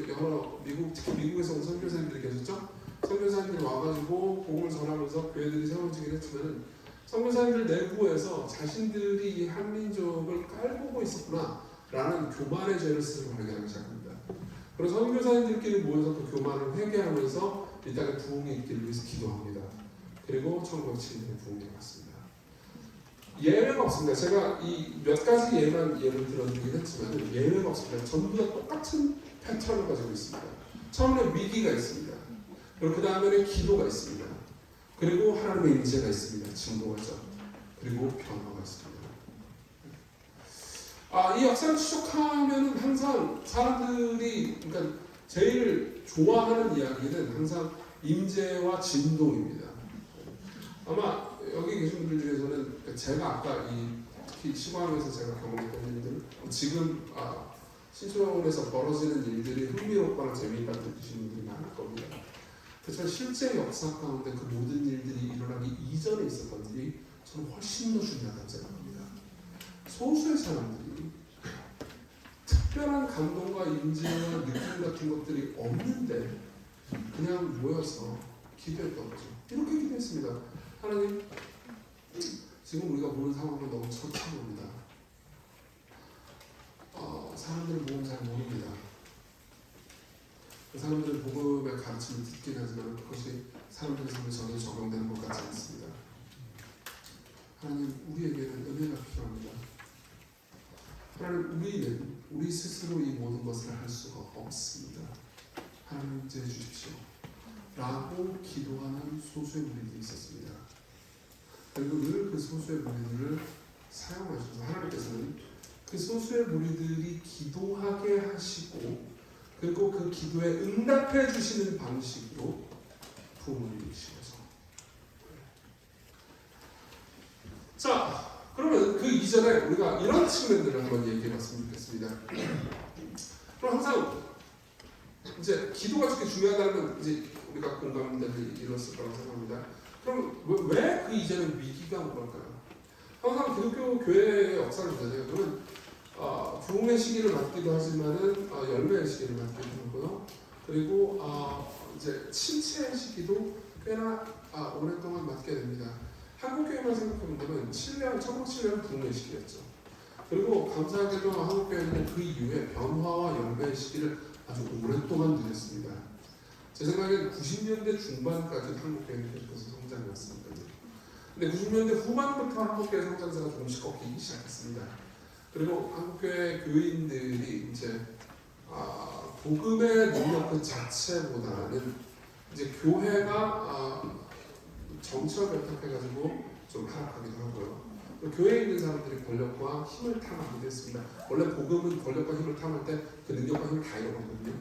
여러 특히 미국에서 온 선교사님들이 계셨죠. 선교사님들이 와가지고 복음을 전하면서 교회들이 세워지긴 했지만 선교사님들 내부에서 자신들이 이 한민족을 깔보고 있었구나라는 교만의 죄를 스스로 발견하기 시작합니다. 그래서 선교사님들끼리 모여서 그 교만을 회개하면서 이 땅에 부흥이 있기를 위해서 기도합니다. 그리고 1907년에 부흥이 왔습니다. 예외가 없습니다. 제가 이 몇 가지 예를 들어드리긴 했지만 예외가 없습니다. 전부 다 똑같은 패턴을 가지고 있습니다. 처음에는 위기가 있습니다. 그리고 그 다음에는 기도가 있습니다. 그리고 하나님의 인재가 있습니다. 증거가죠. 그리고 변화가 있습니다. 이 역사를 추적하면은 항상 사람들이 그러니까 제일 좋아하는 이야기는 항상 임재와 진동입니다. 아마 여기 계신 분들 중에서는 제가 아까 특히 시광에서 제가 경험했던 일들 지금 신촌에서 벌어지는 일들이 흥미롭거나 재미있다고 느끼시는 분들이 많을 겁니다. 그렇지만 실제 역사 가운데 그 모든 일들이 일어나기 이전에 있었던 일이 저는 훨씬 더 중요하다고 생각합니다. 소수의 사람들이 특별한 감동과 인지와 느낌 같은 것들이 없는데 그냥 모여서 기도했던 거죠. 이렇게 기도했습니다. 하나님, 지금 우리가 보는 상황은 너무 처참합니다. 사람들은 복음 잘 모릅니다. 그 사람들은 복음의 가르침을 듣긴 하지만 그것이 사람들의 삶에 전혀 적용되는 것 같지 않습니다. 하나님, 우리에게는 은혜가 필요합니다. 하나님, 우리는 우리 스스로 이 모든 것을 할 수가 없습니다. 하나님, 인도해 주십시오. 라고 기도하는 소수의 무리들이 있었습니다. 그리고 늘 그 소수의 무리들을 사용하셔서 하나님께서는 그 소수의 무리들이 기도하게 하시고 그리고 그 기도에 응답해 주시는 방식으로 부흥을 이루시면서 자, 그러면 그 이전에 우리가 이런 측면들을 한번 얘기해 봤으면 좋겠습니다. 그럼 항상 이제 기도가 그렇게 중요하다는 이제 우리가 공감대를 이뤘을 거라고 생각합니다. 그럼 왜 그 이전에 위기가 온 걸까요? 항상 기독교 교회의 역사를 보잖아요. 그러면 부흥의 시기를 맞기도 하지만은 열매의 시기를 맞기도 하고요. 그리고 이제 침체의 시기도 꽤나 오랫동안 맞게 됩니다. 한국교회만 생각해보면 1907년 부흥의 시기였죠. 그리고 감사하게도 한국교회는 그 이후에 변화와 열매의 시기를 아주 오랫동안 누렸습니다. 제 생각엔 90년대 중반까지 한국교회는 계속해서 성장이었습니다. 근데 90년대 후반부터 한국교회 성장세가 조금씩 꺾이기 시작했습니다. 그리고 한국교회 교인들이 이제 복음의 능력 그 자체보다는 이제 교회가 정치와 결탁해가지고 좀 하락하기도 하고요. 교회에 있는 사람들이 권력과 힘을 탐하기도 했습니다. 원래 복음은 권력과 힘을 탐할 때 그 능력과 힘을 다 잃어버리거든요.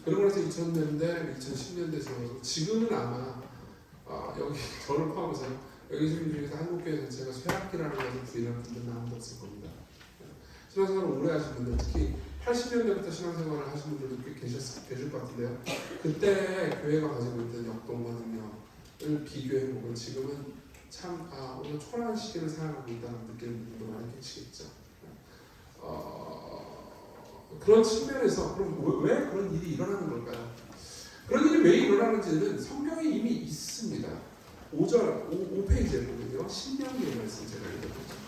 그러고 나서 2000년대, 2010년대 들어서 지금은 아마 여기 저를 포함해서 여기 있는 중에서 한국교회 전체가 쇠락기라는 것을 부인하는 분들은 아무도 없을 겁니다. 신앙생활을 오래 하신 분들, 특히 80년대부터 신앙생활을 하신 분들도 꽤 계실 것 같은데요. 그때 교회가 가지고 있던 역동과 능력을 비교해보면 지금은 참 우리가 초라한 시기를 살아가고 있다는 느끼는 분도 많이 계시겠죠. 그런 측면에서 그럼 왜 그런 일이 일어나는 걸까요? 그런 일이 왜 일어나는지는 성경에 이미 있습니다. 5페이지에 보면요. 신명기의 말씀 제가 읽어드릴게요.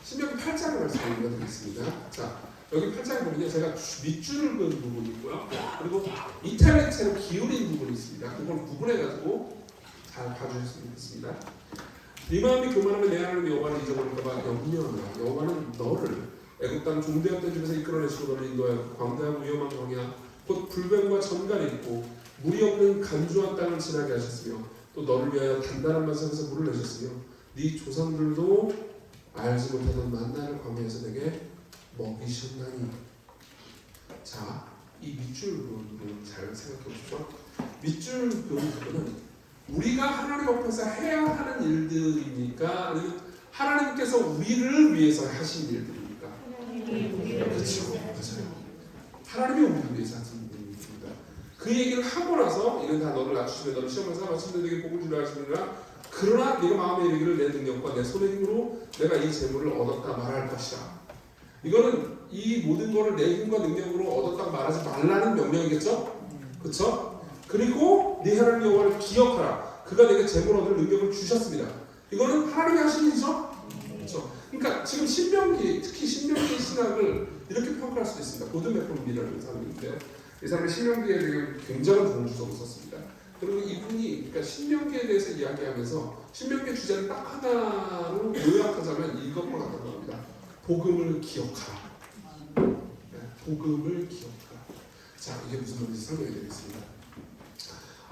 신명기 8장의 말씀을 읽어드리겠습니다. 자, 여기 8장에 보면요. 제가 밑줄을 그은 부분이 있고요. 그리고 이탈리아체로 기울인 부분이 있습니다. 그걸 구분해가지고 잘 봐주셨으면 좋겠습니다. 네 마음이 교만하면 내 하나님 여호와를 잊어버릴까 봐 염려하라. 여호와는 너를 애굽 땅 종되었던 집에서 이끌어내시고 너를 인도하여 광대하고 위험한 광야 곧 불뱀과 전갈이 있고 물이 없는 간주한 땅을 지나게 하셨으며 또 너를 위하여 단단한 바석에서 물을 내셨으며 네 조상들도 알지 못하던 만나를 광야에서 내게 먹이셨나니. 자, 이 밑줄 부분을 잘 생각해 보십시오. 밑줄 부분은 우리가 하나님 앞에서 해야 하는 일들입니까? 아니면 하나님께서 우리를 위해서 하신 일들입니까? 그렇죠. 맞아요. 하나님이 우리를 위해서 하신 일들입니다. 그 얘기를 하고 나서 이는 다 너를 낮추시며 너를 시험에서 마침내 내게 복을 주려 하시느니라. 그러나 네가 마음에 이르기를 내 능력과 내 손의 힘으로 내가 이 재물을 얻었다 말할 것이다. 이거는 이 모든 것을 내 힘과 능력으로 얻었다 말하지 말라는 명령이겠죠? 그렇죠? 그리고 네 하나님 여호와를 기억하라. 그가 내게 재물 얻을 능력을 주셨습니다. 이거는 하나님이 하신 일이죠? 그렇죠? 그러니까 지금 신명기, 특히 신명기 신학을 이렇게 평가할 수도 있습니다. 고든 맥콜리라는 사람인데요. 이 사람이 신명기에 대해 굉장한 좋은 주석을 썼습니다. 그리고 이분이 그러니까 신명기에 대해서 이야기하면서 신명기의 주제를 딱 하나로 요약하자면 이것과 같다고 합니다. 복음을 기억하라. 네, 복음을 기억하라. 자, 이게 무슨 말인지 설명해 드리겠습니다.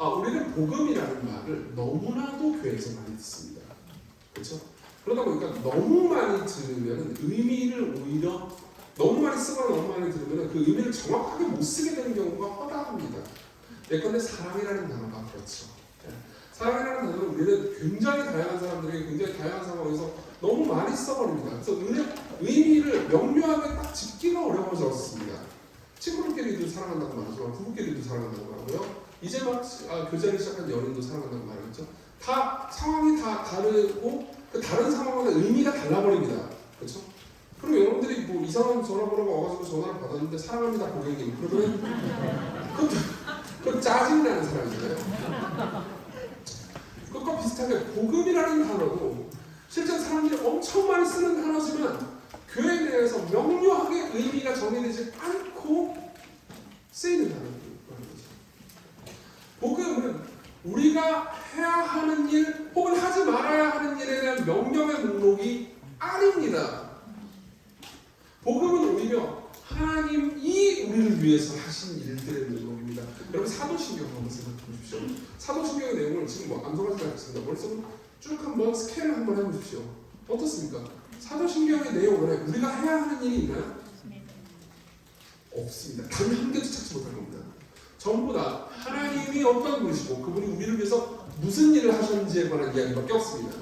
우리는 복음이라는 말을 너무나도 교회에서 많이 듣습니다. 그렇죠? 그러다 보니까 너무 많이 들으면 의미를 오히려 너무 많이 쓰거나 너무 많이 들으면 그 의미를 정확하게 못 쓰게 되는 경우가 허다합니다. 예컨대 사랑이라는 단어가 그렇죠. 사랑이라는 단어는 우리는 굉장히 다양한 사람들이 굉장히 다양한 상황에서 너무 많이 써버립니다. 그래서 의미를 명료하게 딱 짚기가 어려워졌습니다. 친구들끼리도 사랑한다고 말하지만 부부끼리도 사랑한다고 말하고요. 이제 막 교제를 시작한 연인도 사랑한다고 말하겠죠. 다 상황이 다 다르고 그 다른 상황마다 의미가 달라버립니다. 그렇죠? 그리고 여러분들이 뭐 이상한 전화번호가 와가지고 전화를 받았는데 사랑합니다 고객님 그러면 그건 짜증나는 사람이잖아요. 그것과 비슷하게 복음이라는 단어도 실제 사람들이 엄청 많이 쓰는 단어지만 교회에 대해서 명료하게 의미가 정의되지 않고 쓰이는 단어라는 거죠. 복음은 우리가 해야 하는 일 혹은 하지 말아야 하는 일에 대한 명령의 목록이 아닙니다. 복음은 오히려 하나님이 우리를 위해서 하신 일들의 목록입니다. 여러분 사도신경 한번 생각해 보십시오. 사도신경의 내용을 지금 뭐 암송하지 않겠습니다. 머릿속으로 쭉 한번 스캔을 한번 해보십시오. 어떻습니까? 사도신경의 내용 안에 우리가 해야 하는 일이 있나요? 없습니다. 단 한 개도 찾지 못할 겁니다. 전부 다 하나님이 어떤 분이시고 그분이 우리를 위해서 무슨 일을 하셨는지에 관한 이야기밖에 없습니다.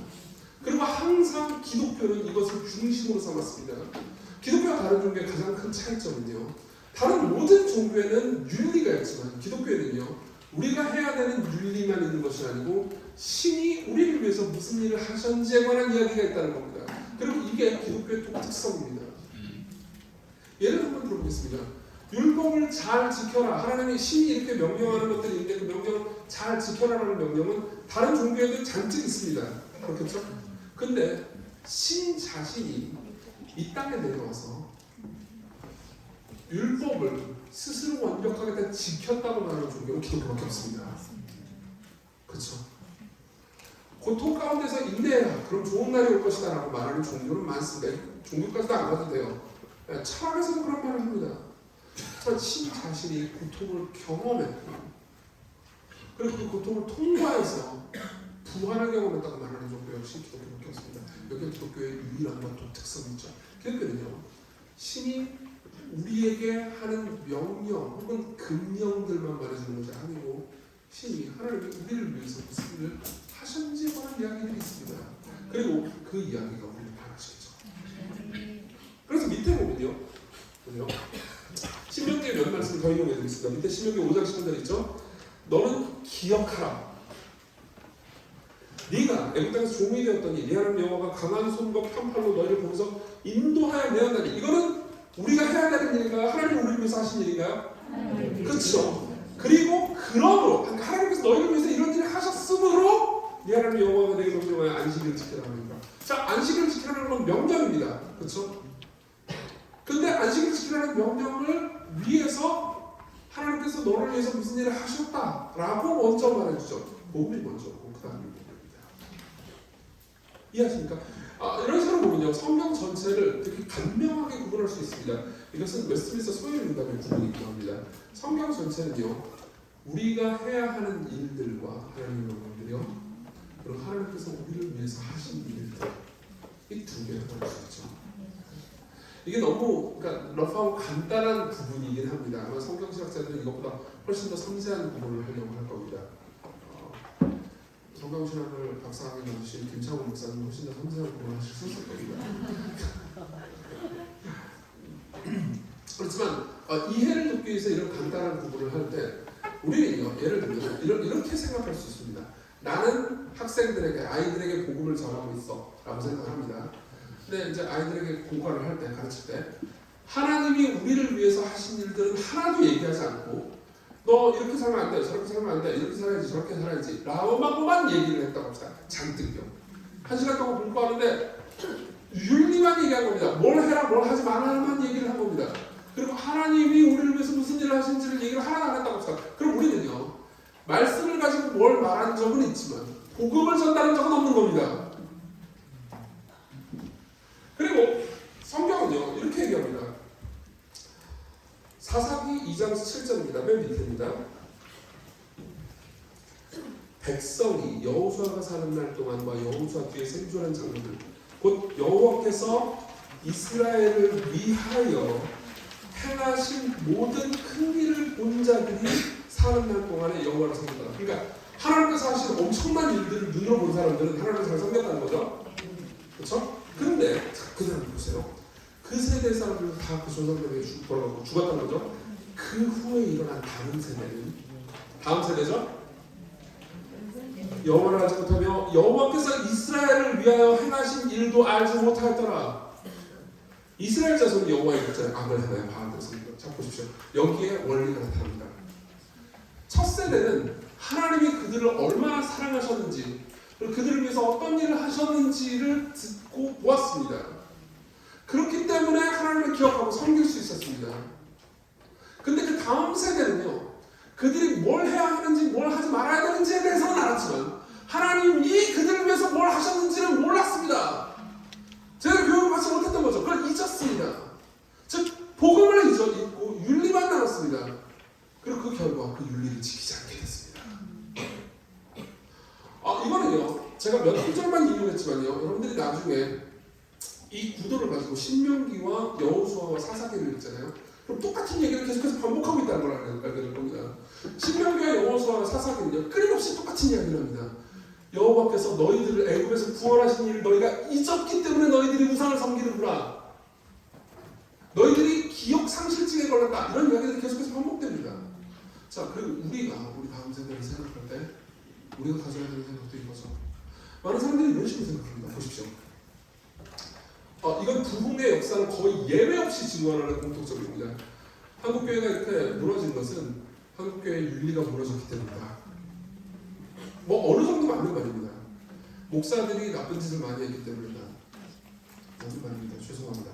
그리고 항상 기독교는 이것을 중심으로 삼았습니다. 기독교와 다른 종교의 가장 큰 차이점은요. 다른 모든 종교에는 윤리가 있지만 기독교에는요. 우리가 해야 되는 윤리만 있는 것이 아니고 신이 우리를 위해서 무슨 일을 하셨는지에 관한 이야기가 있다는 겁니다. 그리고 이게 기독교의 독특성입니다. 예를 한번 들어보겠습니다. 율법을 잘 지켜라. 하나님이 신이 이렇게 명령하는 것들이 있는데 그 명령을 잘 지켜라라는 명령은 다른 종교에도 잔뜩 있습니다. 그렇겠죠? 근데 신 자신이 이 땅에 내려와서 율법을 스스로 완벽하게 다 지켰다고 말하는 종교는 기독교밖에 없습니다. 그렇죠? 고통 가운데서 인내해라. 그럼 좋은 날이 올 것이다 라고 말하는 종교는 많습니다. 종교까지도 안 가도 돼요. 철학에서도 그런 말을 합니다. 신 자신이 고통을 경험했고 그리고 그 고통을 통과해서 부활을 경험했다고 말하는 종교 역시 기독교밖에 없습니다. 여기가 기독교의 유일함과 독특성이죠. 기독교는요, 신이 우리에게 하는 명령 혹은 금령들만 말해주는 것이 아니고 신이 하나님이 우리를 위해서 무슨 일을 하셨는지에 관한 이야기들이 있습니다. 그리고 그 이야기가 우리를 반하시겠죠. 그래서 밑에 보면요, 신명기의 몇 말씀을 더 인용해드리겠습니다. 밑에 신명기 5장 10절 있죠. 너는 기억하라. 네가 애굽 땅에서 종이 되었더니 네 하나님 여호와가 강한 손과 편팔로 너희를 거기서 인도하여 내었다니. 이거는 우리가 해야 되는 일인가요? 하나님이 우리를 위해서 하신 일인가요? 그렇죠. 그리고 그러므로 하나님께서 너희를 위해서 이런 일을 하셨으므로 네 하나님 여호와가 내게 명령하여 안식일을 지키라 합니다. 자, 안식일을 지키라는 건 명령입니다. 그렇죠? 근데 안식일을 지키라는 명령을 위해서 하나님께서 너를 위해서 무슨 일을 하셨다라고 먼저 말해주죠. 복음이 먼저고 그 다음에 복음입니다. 이해하십니까? 이런 식으로 보면요, 성경 전체를 되게 간명하게 구분할 수 있습니다. 이것은 웨스트민스터 소유문답의 구분이기도 합니다. 성경 전체는요, 우리가 해야 하는 일들과 하나님의 명령들이요, 그리고 하나님께서 우리를 위해서 하신 일들, 이 두 개를 볼 수 있죠. 이게 너무 그러니까 러프하고 간단한 부분이긴 합니다. 아마 성경신학자들은 이것보다 훨씬 더 섬세한 부분을 하려고 할 겁니다. 성경신학을 박사학위 나오신 김창훈 목사님 훨씬 더 섬세한 부분을 하실 수 있을 겁니다. 그렇지만 이해를 돕기 위해서 이런 간단한 부분을 할 때 우리는요, 예를 들면 이렇게 생각할 수 있습니다. 나는 학생들에게, 아이들에게 복음을 전하고 있어 라고 생각합니다. 근데 이제 아이들에게 공부를 할 때, 가르칠 때 하나님이 우리를 위해서 하신 일들은 하나도 얘기하지 않고 너 이렇게 살면 안 돼, 저렇게 살면 안 돼, 이렇게 살아야지, 저렇게 살아야지 라고만 얘기를 했다고 합시다. 잔뜩요. 1시간 동안 공부하는데 윤리만 얘기한 겁니다. 뭘 해라, 뭘 하지 말아라만 얘기를 한 겁니다. 그리고 하나님이 우리를 위해서 무슨 일을 하시는지를 얘기를 하나도 안 했다고 합시다. 그럼 우리는요, 말씀을 가지고 뭘 말한 적은 있지만 복음을 전달한 적은 없는 겁니다. 그리고 성경은요, 이렇게 얘기합니다. 사사기 2장 7절입니다. 맨 밑입니다. 백성이 여호수아가 사는 날 동안과 여호수아 뒤에 생존한 장로들, 곧 여호와께서 이스라엘을 위하여 행하신 모든 큰 일을 본 자들이 사는 날 동안에 여호와를 섬겼다. 그러니까 하나님께서 하신 엄청난 일들을 눈으로 본 사람들은 하나님을 잘 섬겼다는 거죠. 그렇죠? 근데 그 사람 보세요. 그 세대 사람들도 다 그 조상들에게 돌아가고 죽었다는 거죠. 그 후에 일어난 다른 세대는, 다음 세대죠. 여호와를 알지 못하며 여호와께서 이스라엘을 위하여 행하신 일도 알지 못하였더라. 이스라엘 자손이 여호와의 목자를 악을 행하여 바알을 섬기고. 자, 보십시오. 여기에 원리가 나타납니다. 첫 세대는 하나님이 그들을 얼마나 사랑하셨는지, 그리고 그들을 위해서 어떤 일을 하셨는지를 듣고 보았습니다. 그렇기 때문에 하나님을 기억하고 섬길 수 있었습니다. 근데 그 다음 세대는요, 그들이 뭘 해야 하는지 뭘 하지 말아야 되는지에 대해서는 알았지만 하나님이 그들을 위해서 뭘 하셨는지는 몰랐습니다. 제대로 교육을 받지 못했던 거죠. 그걸 잊었습니다. 즉 복음을 잊고 윤리만 남았습니다. 그리고 그 결과 그 윤리를 지키지 않게 됐습니다. 이거는요, 제가 몇 구절만 인용했지만요, 여러분들이 나중에 이 구도를 가지고 신명기와 여호수아와 사사기를 읽잖아요. 그럼 똑같은 얘기를 계속해서 반복하고 있다는 걸 알게 될 겁니다. 신명기와 여호수아와 사사기는요, 끊임없이 똑같은 이야기를 합니다. 여호와께서 너희들을 애굽에서 구원하신 일을 너희가 잊었기 때문에 너희들이 우상을 섬기는구나. 너희들이 기억 상실증에 걸렸다. 이런 이야기들이 계속해서 반복됩니다. 자, 그리고 우리 다음 세대를 생각할 때 우리가 가져야 되는 생각도 이거죠. 많은 사람들이 이런 식으로 생각합니다. 보십시오. 이건 부흥의 역사를 거의 예외 없이 증언하는 공통점입니다. 한국교회가 이렇게 무너진 것은 한국교회의 윤리가 무너졌기 때문이다. 뭐 어느 정도 맞는 말입니다. 목사들이 나쁜 짓을 많이 했기 때문이다. 맞는 말입니다. 죄송합니다.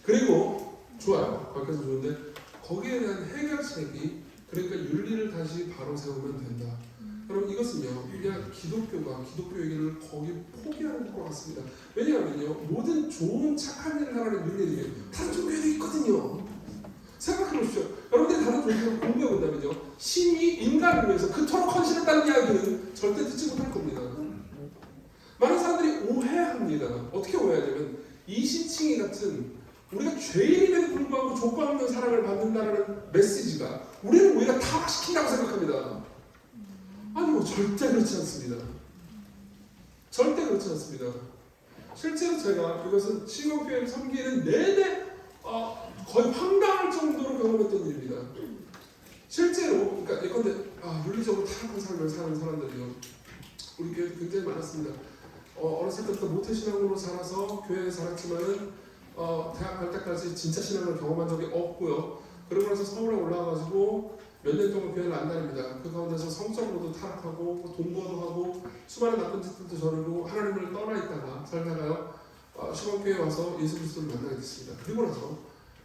그리고 좋아요. 거기까지 좋은데 거기에 대한 해결책이 그러니까 윤리를 다시 바로 세우면 된다. 여러분 이것은요 그냥 기독교 얘기를 거기 포기하는 것 같습니다. 왜냐하면요 모든 좋은 착한 일을 하라는 윤리들이 다른 종교에도 있거든요. 생각해 보십시오. 여러분들이 다른 종교를 공부해 본다면요 신이 인간을 위해서 그토록 헌신했다는 이야기는 절대 듣지 못할 겁니다. 많은 사람들이 오해합니다. 어떻게 오해하냐면 이시칭이 같은 우리가 죄인임에도 불구하고 조건 없는 사랑을 받는다는 메시지가 우리를 오히려 타락시킨다고 생각합니다. 아니요, 절대 그렇지 않습니다. 절대 그렇지 않습니다. 실제로 제가 이것은 시골교회를 섬기는 내내 거의 황당할 정도로 경험했던 일입니다. 실제로, 그러니까 예컨대 윤리적으로 타락한 삶을 사는 사람들이요, 우리 교회도 굉장히 많았습니다. 어렸을 때부터 모태신앙으로 자라서 교회에 자랐지만은 대학 갈 때까지 진짜 신앙을 경험한 적이 없고요. 그러고 나서 서울에 올라와가지고 몇 년 동안 교회를 안 다닙니다. 그 가운데서 성적으로도 타락하고 동거도 하고 수많은 나쁜 짓들도 저르고 하나님을 떠나 있다가 살다가요 시골교회에 와서 예수 그리스도를 만나게 됐습니다. 그리고 나서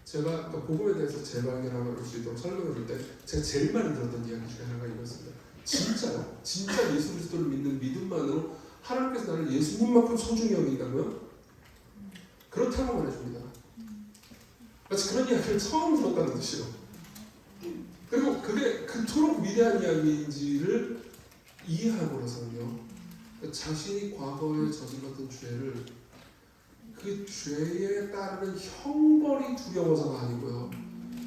제가 복음에 대해서 재발견할 수 있도록 설명해 줄 때 제가 제일 많이 들었던 이야기 중에 하나가 이거였습니다. 진짜요? 진짜 예수 그리스도를 믿는 믿음만으로 하나님께서 나를 예수님만큼 소중히 여긴다고요? 그렇다고 말해줍니다. 마치 그런 이야기를 처음 들었다는 듯이요. 그리고 그게 그토록 위대한 이야기인지를 이해하고 나서는요 자신이 과거에 저질렀던 죄를 그 죄에 따르는 형벌이 두려워서가 아니고요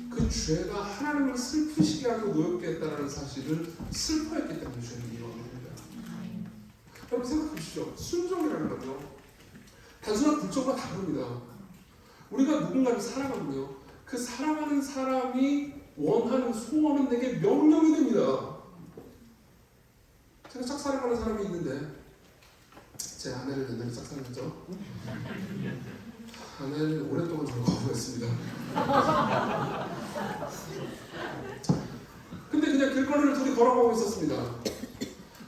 그 죄가 하나님을 슬프시게 하고 노엽게 했다는 사실을 슬퍼했기 때문에 죄를 이루어야 됩니다. 여러분 생각하십시오. 순종이라는 거죠 단순한 굴종과 다릅니다. 우리가 누군가를 사랑하면요 그 사랑하는 사람이 원하는 소원은 내게 명령이 됩니다. 제가 짝사랑하는 사람이 있는데 제 아내를 옛날에 짝사랑했죠. 아내는 오랫동안 저를 거부했습니다. 근데 그냥 길거리를 둘이 걸어가고 있었습니다.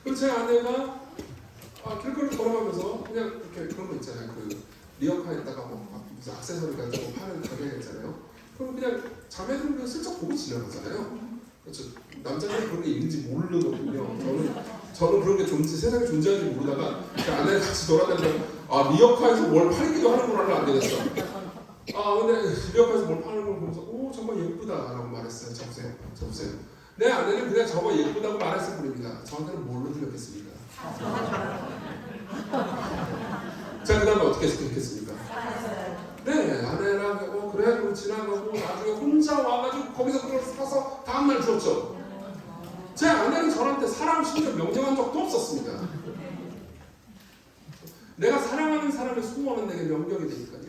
그리고 제 아내가 길거리를 걸어가면서 그냥 이렇게 그런 거 있잖아요. 그 리어카에다가 무슨 액세서리 가지고 파는 가게가 있잖아요. 그럼 그냥 자매들은 그냥 슬쩍 보고 지나가잖아요. 그렇죠. 남자들은 그런 게 있는지 모르거든요. 저는 그런 게 세상에 존재하는지 모르다가 아내랑 같이 돌아다니면 리어카에서 뭘 팔기도 하는구나를 알게 됐어. 근데 리어카에서 뭘 파는 걸 보면서 오 정말 예쁘다라고 말했어요. 저보세요. 내 아내는 그냥 저거 예쁘다고 말했을 뿐입니다. 저한테는 뭘로 들렸겠습니까? 자, 그 다음에 어떻게 했겠습니까? 네, 아내랑 그래 그럼 지나가고 나중에 혼자 와가지고 거기서 그걸 사서 다음날 줬죠. 제 아내는 저한테 사랑 심지어 명령한 적도 없었습니다. 내가 사랑하는 사람의 소원은 내게 명령이 되니까요.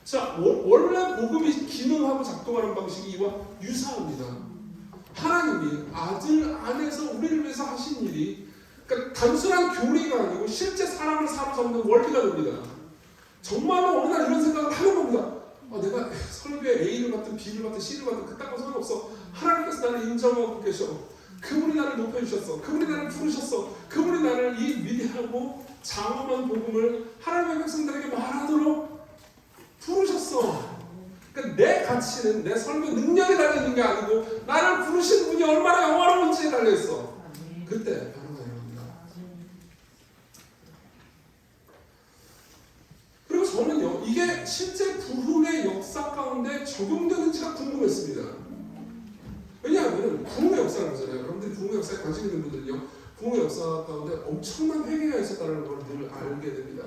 자, 원래 복음이 기능하고 작동하는 방식이 이와 유사합니다. 하나님이 아들 안에서 우리를 위해서 하신 일이 그러니까 단순한 교리가 아니고 실제 사람을 사로잡는 원리가 됩니다. 정말로 어느 날 이런 생각을 하는 겁니다. 내가 설교에 A를 받든 B를 받든 C를 받든 그딴 거 상관없어. 하나님께서 나를 인정하고 계셔. 그분이 나를 높여주셨어. 그분이 나를 부르셨어. 그분이 나를 이 위대하고 장엄한 복음을 하나님의 백성들에게 말하도록 부르셨어. 그러니까 내 가치는 내 설교 능력에 달려있는 게 아니고 나를 부르신 분이 얼마나 영화로운지에 달려있어. 그때 변화가 일어납니다. 그리고 저는요 이게 실제 부흥의 역사 가운데 적용되는지가 궁금했습니다. 왜냐하면 부흥의 역사를 보잖아요. 여러분들이 부흥의 역사에 관심 있는 분들은요 부흥의 역사 가운데 엄청난 회개가 있었다는 걸 늘 알게 됩니다.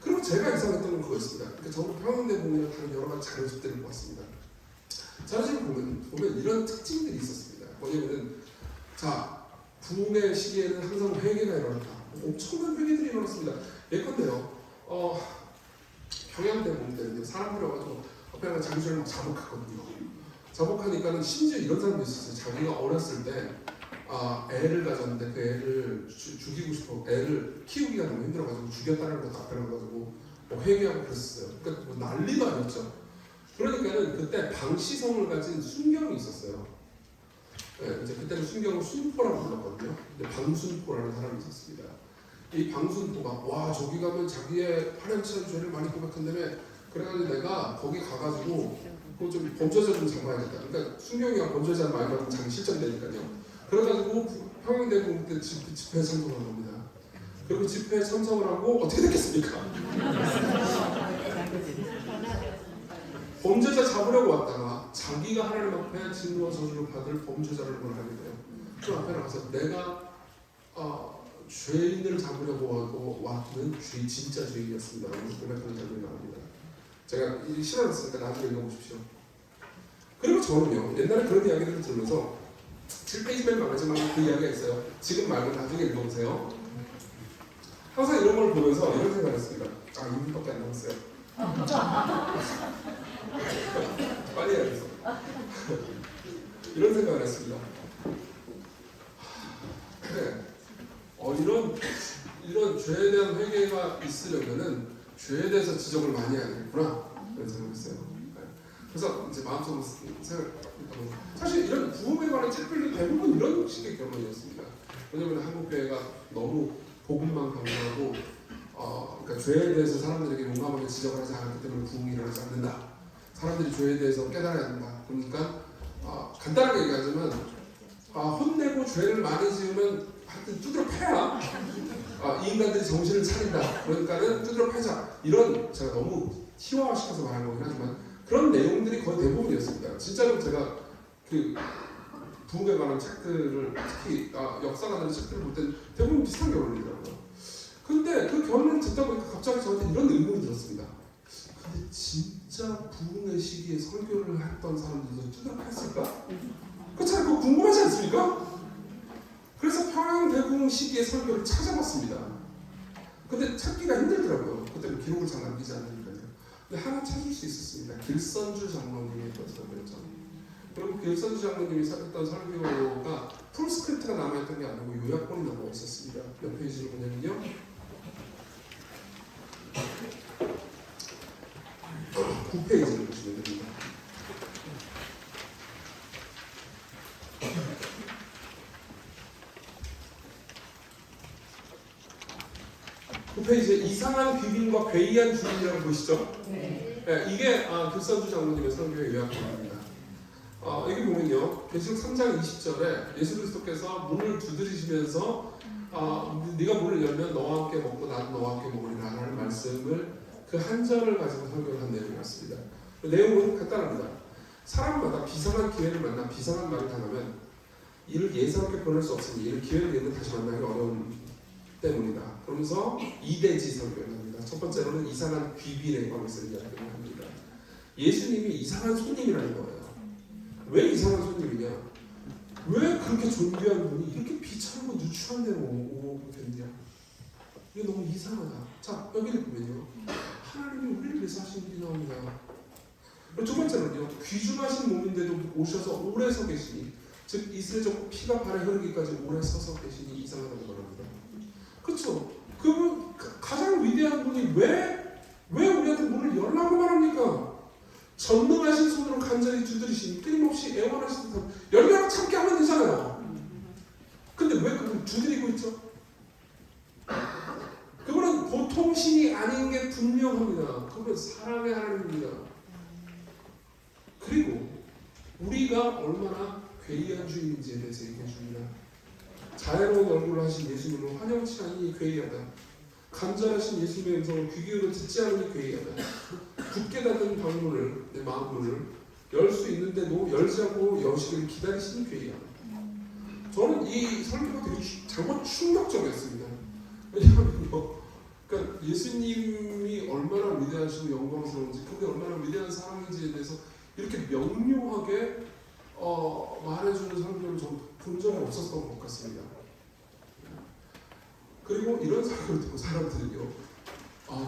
그리고 제가 이상했던 건 그거였습니다. 그러니까 저는 평양대 부흥이나 다른 여러 가지 자료집들을 보았습니다. 자료집을 보면 이런 특징들이 있었습니다. 뭐냐면은 자 부흥의 시기에는 항상 회개가 일어났다. 엄청난 회개들이 일어났습니다. 예컨대요 평양대 부흥 때는요 사람들이 와가지고 앞에가 자기 죄를 막 자복하거든요. 자복하니까는 심지어 이런 사람도 있었어요. 자기가 어렸을 때 애를 가졌는데 그 애를 죽이고 싶어, 애를 키우기가 너무 힘들어가지고 죽였다는 것도 앞에 나가지고 뭐 회개하고 그랬어요. 그러니까 뭐 난리도 아니었죠. 그러니까는 그때 방시성을 가진 순경이 있었어요. 네, 이제 그때는 순경을 순포라고 불렀거든요. 근데 방순포라는 사람이 있었습니다. 이 방순포가 와 저기 가면 자기의 파렴치한 죄를 많이 고백한다며, 그래가지고 내가 거기 가가지고 그거 좀 범죄자 좀 잡아야겠다. 그러니까 순경이가 범죄자를 많이 받으면 자기 실전되니까요. 그래가지고 평양대공 때 집회에 참석한 겁니다. 그리고 집회에 참석을 하고 어떻게 됐겠습니까? 범죄자 잡으려고 왔다가 자기가 하나님 앞에 진노와 저주를 받을 범죄자를 하게 돼요. 그 앞에 나가서 내가 죄인을 잡으려고 왔는 진짜 죄인이었습니다. 고백하는 장면이 나옵니다. 제가 이 실화를 쓰니까 나중에 읽어보십시오. 그리고 저는요, 옛날에 그런 이야기들을 들으면서 7페이지 맨 마지막에 그 이야기가 있어요. 지금 말고 나중에 읽어보세요. 항상 이런 걸 보면서 이런 생각을 했습니다. 2분밖에 안 남았어요. 빨리 해야겠어. 이런 생각을 했습니다. 그래, 이런 죄에 대한 회개가 있으려면은 죄에 대해서 지적을 많이 해야 되겠구나, 그런 생각을 했어요. 그래서 이제 마음속으로 생각해보면 사실 이런 부흥에 관한 책들이 대부분 이런 식의 결론이었습니다. 왜냐하면 한국교회가 너무 복음만 강조하고 그러니까 죄에 대해서 사람들에게 용감하게 지적을 하지 않기 때문에 부흥이 일어나지 않는다. 사람들이 죄에 대해서 깨달아야 된다. 그러니까 간단하게 얘기하자면 혼내고 죄를 많이 지으면 하여튼 두드려 패야 이 인간들이 정신을 차린다. 그러니까는 두드려 패자. 이런, 제가 너무 희화화시켜서 말한 거긴 하지만 그런 내용들이 거의 대부분이었습니다. 진짜로 제가 그 부흥에 관한 책들을, 특히 역사가 되는 책들을 볼 때 대부분 비슷한 결론이더라고요. 근데 그 결론을 듣다 보니까 갑자기 저한테 이런 의문이 들었습니다. 근데 진짜 부흥의 시기에 설교를 했던 사람들도 두드려 했을까? 그렇잖아요. 그거 궁금하지 않습니까? 그래서 평양대부흥 시기의 설교를 찾아봤습니다. 근데 찾기가 힘들더라고요. 그때는 기록을 잘 남기지 않으니까요. 근데 하나 찾을 수 있었습니다. 길선주 장로님이 했던 설교였죠. 그리고 길선주 장로님이 했던 설교가 풀스크립트가 남아있던 게 아니고 요약본이 남아있었습니다. 몇 페이지를 보냐면요, 9페이지를 보시면 됩니다. 그 페이지에 이상한 귀빈과 괴이한 주인이라고 보시죠? 네. 이게 길선주 장로님의 설교의 요약본입니다. 여기 보면요, 계시록 3장 20절에 예수 그리스도께서 문을 두드리시면서 네가 문을 열면 너와 함께 먹고 나도 너와 함께 먹으리라 라는 말씀을 그 한 절을 가지고 설교를 한 내용이었습니다. 그 내용은 간단합니다. 사람마다 비상한 기회를 만나 비상한 말을 당하면 이를 예사롭게 보낼 수 없으니 이를 기회를 내면 다시 만나기 어려운 때문이다. 그러면서 2대지 설교를 합니다. 첫 번째로는 이상한 귀빈에 관해서 이야기를 합니다. 예수님이 이상한 손님이라는 거예요. 왜 이상한 손님이냐? 왜 그렇게 존귀한 분이 이렇게 비참하고 누추한 데로 오게 됐냐? 이게 너무 이상하다. 자, 여기를 보면요, 하나님이 우리를 위해서 하신 일이 나옵니다. 그리고 두 번째는요, 귀중하신 몸인데도 오셔서 오래 서 계시니, 즉 이스라엘 피가 발에 흐르기까지 오래 서서 계시니 이상하다는 말합니다. 그렇죠? 그분 가장 위대한 분이 왜 우리한테 문을 열라고 말합니까? 전능하신 손으로 간절히 두드리시니 끊임없이 애원하시는 듯 열려라 참게 하면 되잖아요. 근데 왜 그분 두드리고 있죠? 그분은 보통 신이 아닌 게 분명합니다. 그분은 사랑의 하나님입니다. 그리고 우리가 얼마나 괴이한 주인인지에 대해서 얘기해 줍니다. 자애로운 얼굴을 하신 예수님을 환영치 않으니 괴이하다. 간절하신 예수님의 음성을 귀 기울여 듣지 않으니 괴이하다. 굳게 닫은 방문을, 내 마음문을 열 수 있는데도 열지 않고 여시기를 기다리시니 괴이하다. 저는 이 설교가 되게 정말 충격적이었습니다. 왜냐하면 그러니까 예수님이 얼마나 위대하시고 영광스러운지, 그게 얼마나 위대한 사랑인지에 대해서 이렇게 명료하게 말해주는 설교를 전 본 적이 없었던 것 같습니다. 그리고 이런 설교를 듣고 사람들은요,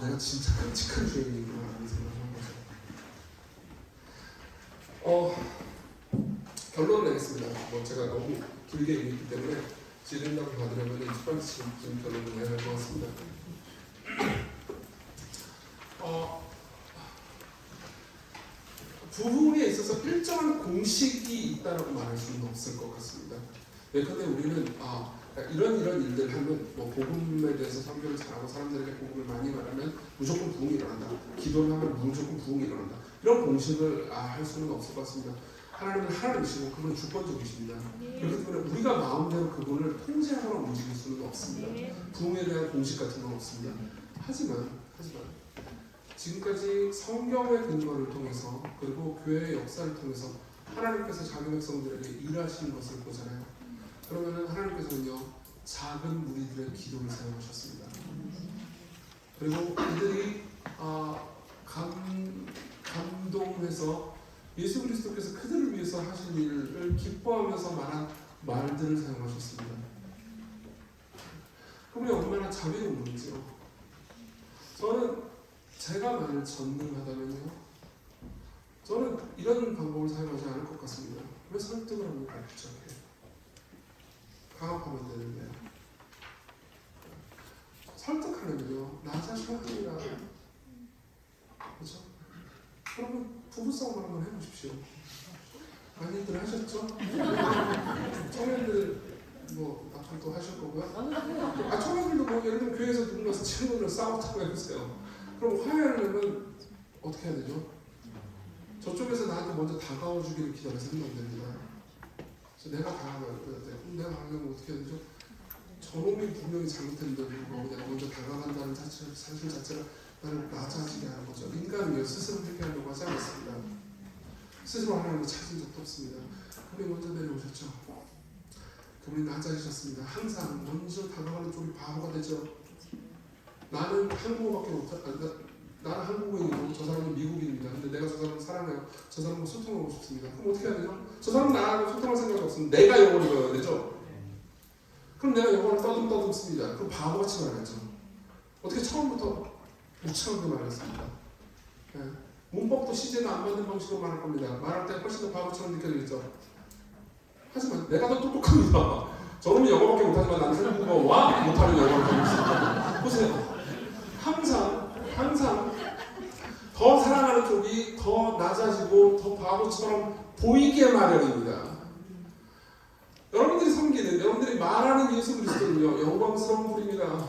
내가 진짜 끔찍한 죄인이구나 라는 생각을 한 거죠. 결론을 내겠습니다. 뭐 제가 너무 길게 얘기했기 때문에 지른다고 받으려면 첫 번째 지금 결론을 내야 할 것 같습니다. 부흥에 있어서 일정한 공식이 있다라고 말할 수는 없을 것 같습니다. 예컨대 우리는 이런 일들 하면 뭐 복음에 대해서 설교를 잘하고 사람들에게 복음을 많이 말하면 무조건 부흥이 일어난다. 기도를 하면 무조건 부흥이 일어난다. 이런 공식을 할 수는 없을 것 같습니다. 하나님은 하나님이시고 그분은 주권적이십니다. 그렇기 때문에 우리가 마음대로 그분을 통제하거나 움직일 수는 없습니다. 부흥에 대한 공식 같은 건 없습니다. 하지만 지금까지 성경의 근거를 통해서 그리고 교회의 역사를 통해서 하나님께서 자기 백성들에게 일하시는 것을 보잖아요. 그러면은 하나님께서는요 작은 무리들의 기도를 사용하셨습니다. 그리고 그들이 감동해서 예수 그리스도께서 그들을 위해서 하신 일을 기뻐하면서 말한 말들을 사용하셨습니다. 그분이 얼마나 자비로운지요. 저는 제가 만일 전능하다면요, 저는 이런 방법을 사용하지 않을 것 같습니다. 왜 설득을 합니까? 부착해. 강압하면 되는데. 설득하려면요, 나 자신이 아니라. 그렇죠? 그러면 부부싸움 한번 해보십시오. 많이들 하셨죠? 청년들 뭐 앞으로 또 하실 거고요. 청년들도 뭐 예를 들면 교회에서 누군가 친구들을 싸웠다고 해보세요. 그럼 화해하려면 어떻게 해야 되죠? 저쪽에서 나한테 먼저 다가와 주기를 기다려서 하면 안 됩니다. 그래서 내가 다가가야 돼. 그럼 내가 가려면 어떻게 해야 되죠? 저놈이 분명히 잘못했는데 불구하고 내가 먼저 다가간다는 사실 자체가 나를 낮아지게 하는 거죠. 인간이요 스스로 회개하려고 하지 않았습니다. 스스로 하나님을 찾은 적도 없습니다. 그분이 먼저 내려오셨죠. 그분이 낮아지셨습니다. 항상 먼저 다가가는 쪽이 바보가 되죠. 나는 한국어밖에 나는 한국인이고 저 사람은 미국인입니다. 근데 내가 저 사람을 사랑해요. 저 사람과 소통하고 싶습니다. 그럼 어떻게 해야 되죠? 저 사람은 나하고 소통할 생각이 없으면 내가 영어를 배워야 되죠. 그럼 내가 영어를 떠듬떠듬 씁니다. 그럼 바보같이 말하죠. 어떻게 처음부터 무창하게 말했습니다. 네. 문법도 시제도 안 맞는 방식으로 말할 겁니다. 말할 때 훨씬 더 바보처럼 느껴지겠죠. 하지만 내가 더 똑똑합니다. 저놈이 영어밖에 못하지만 나는 한국어와 못하는 영어를 배우고 있습니다. 보세요. 항상 더 사랑하는 쪽이 더 낮아지고 더 바보처럼 보이게 마련입니다. 여러분들이 섬기는, 여러분들이 말하는 예수 그리스도는요 영광스러운 분입니다.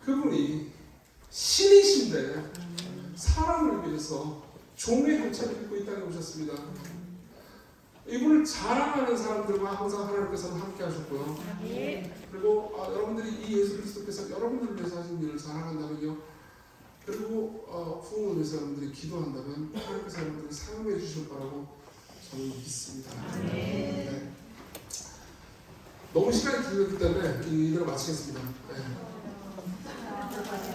그분이 신이신데 사람을 위해서 종의 형체를 입고 이 땅에 오셨습니다. 이분을 자랑하는 사람들과 항상 하나님께서는 함께 하셨고요. 그리고 여러분들이 이 예수 그리스도께서 여러분들을 위해서 하신 일을 자랑한다면요. 그리고 부흥을 위해서 여러분들이 기도한다면 하나님께서 여러분들을 사용해 주실 거라고 저는 믿습니다. 네. 너무 시간이 길었기 때문에 이대로 마치겠습니다. 네.